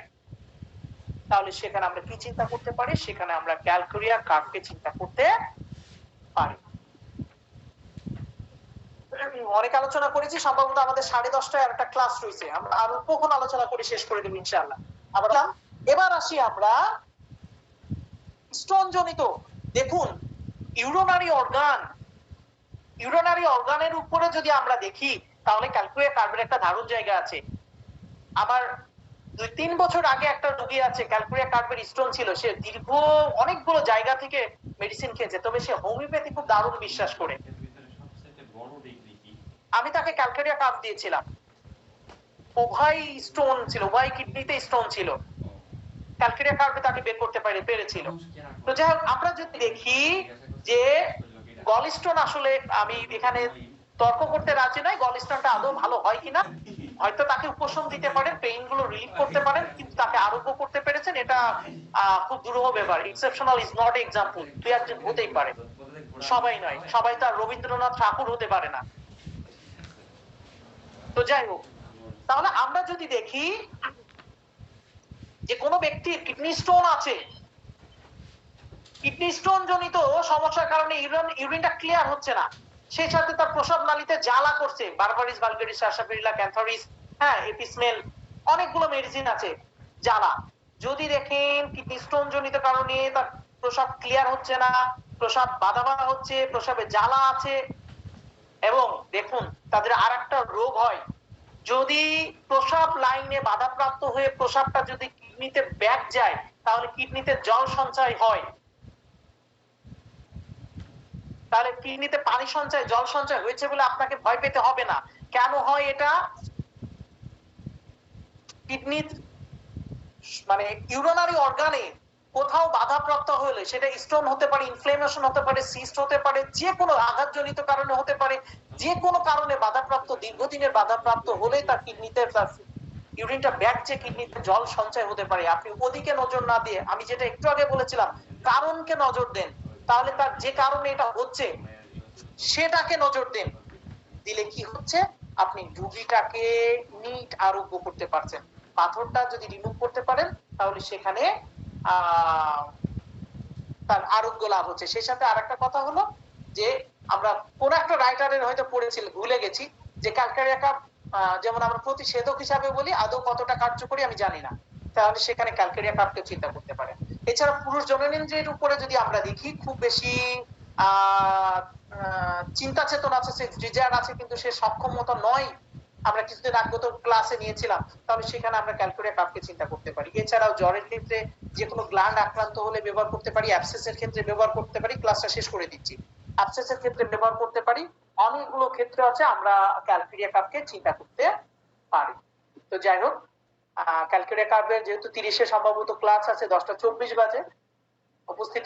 তাহলে সেখানে আমরা কি চিন্তা করতে পারি? সেখানে আমরা ক্যালকুলিয়া কার্ভকে চিন্তা করতে পারি। অনেক আলোচনা করেছি, সম্ভবত আমাদের 10:30টায় একটা ক্লাস রয়েছে, আমরা আরো কখন আলোচনা করে শেষ করে দেব ইনশাআল্লাহ। এবার আসি আমরা স্টোন জনিত, দেখুন ইউরোনারি অর্গান, ইউরোনারি অর্গানের উপরে যদি আমরা দেখি তাহলে ক্যালকুলিয়া কার্ভের একটা দারুণ জায়গা আছে। আমার 2-3 বছর আগে একটা রোগী আছে, ক্যালকুলিয়া কার্ভের স্টোন ছিল, সে দীর্ঘ অনেকগুলো জায়গা থেকে মেডিসিন খেয়েছে, তবে সে হোমিওপ্যাথি খুব দারুণ বিশ্বাস করে। আমি তাকে ক্যালকুলিয়া কার্ভ দিয়েছিলাম, উভয় স্টোন ছিল, উভয় কিডনিতে স্টোন ছিল, ক্যালকুলিয়া কার্ভে তাকে বের করতে পেরেছিল। তো যাই হোক, আমরা যদি দেখি যে গলস্টোন, আসলে আমি এখানে তর্ক করতে রাজি নই গলস্টোনটা আদৌ ভালো হয় কিনা। হয়তো তাকে উপশম দিতে পারেন, পেইন গুলো রিলিফ করতে পারেন, কিন্তু তাকে আরোগ্য করতে পেরেছেন, এটা খুব দুরূহ ব্যাপার। Exceptional is not example. তুই একজন হতেই পারে, সবাই নয়, সবাই তো আর রবীন্দ্রনাথ ঠাকুর হতে পারে না। তো যাই হোক, তাহলে আমরা যদি দেখি যে কোনো ব্যক্তির কিডনি স্টোন আছে, কিডনি স্টোন জনিত সমস্যার কারণে ইউরিনটা ক্লিয়ার হচ্ছে না, সেই সাথে তার প্রস্রাব নালীতে জ্বালা করছে, বারবারিস ভালগারিস, আশাপেরিলা, ক্যান্থারিস, হ্যাঁ, এপিসমেল, অনেকগুলো মেডিসিন আছে, জ্বালা। যদি দেখেন কিডনি স্টোন জনিত কারণে তার প্রস্রাব ক্লিয়ার হচ্ছে না, প্রস্রাব বাধা বাধা হচ্ছে, প্রস্রাবে জ্বালা আছে, এবং দেখুন তাদের আরেকটা রোগ হয়, যদি প্রস্রাব লাইনে বাধাপ্রাপ্ত হয়ে প্রস্রাবটা যদি কিডনিতে ব্যাক যায়, তাহলে কিডনিতে জল সঞ্চয় হয়, তাহলে কিডনিতে পানি সঞ্চয়, জল সঞ্চয় হয়েছে বলে আপনাকে ভয় পেতে হবে না। কেন হয় এটা? কিডনি মানে ইউরিনারি অর্গানে কোথাও বাধাপ্রাপ্ত হলে, সেটা স্টোন হতে পারে, ইনফ্লেমেশন হতে পারে, সিস্ট হতে পারে, যে কোনো আঘাতজনিত কারণে হতে পারে, যে কোনো কারণে বাধাপ্রাপ্ত, দীর্ঘদিনের বাধাপ্রাপ্ত হলে তার কিডনিতে ইউরিনটা ব্যাক যে কিডনিতে জল সঞ্চয় হতে পারে। আপনি ওদিকে নজর না দিয়ে, আমি যেটা একটু আগে বলেছিলাম, কারণকে নজর দেন, তাহলে তার যে কারণে এটা হচ্ছে সেটাকে নজর দেন, দিলে কি হচ্ছে, আপনি রোগীটাকে নিট আরোগ্য করতে পারছেন। পাথরটা যদি রিমুভ করতে পারেন তাহলে সেখানে তার আরোগ্য লাভ হচ্ছে। সেই সাথে আরেকটা কথা হলো যে আমরা কোন একটা রাইটারের হয়তো পড়েছিল, ভুলে গেছি, যে ক্যালকুলিয়া কার্ভ যেমন আমরা প্রতিষেধক হিসাবে বলি, আদৌ কতটা কার্যকরী আমি জানি না, তাহলে সেখানে ক্যালকুলিয়া কার্ভকে চিন্তা করতে পারেন। এছাড়া পুরুষ জননেন্দ্রিয়ের উপরে যদি আমরা দেখি, খুব বেশি চিন্তা চেতনা আছে, সে ডিজায়ার আছে, কিন্তু সে সক্ষমতা নয় আমরা কিছুদিন আগে তো ক্লাসে নিয়েছিলাম, তাহলে সেখানে আমরা ক্যালকুরিয়া কাপকে চিন্তা করতে পারি। এছাড়াও জ্বরের ক্ষেত্রে যে কোনো গ্ল্যান্ড আক্রান্ত হলে ব্যবহার করতে পারি, অ্যাবসেসের ক্ষেত্রে ব্যবহার করতে পারি। ক্লাসটা শেষ করে দিচ্ছি। অ্যাবসেসের ক্ষেত্রে ব্যবহার করতে পারি, অনেকগুলো ক্ষেত্রে আছে আমরা ক্যালকুরিয়া কাপকে চিন্তা করতে পারি। তো যাই হোক, ক্যালকুরিয়া কাপের যেহেতু 30-এ সম্ভবত ক্লাস আছে, 10টা 24 বাজে, উপস্থিত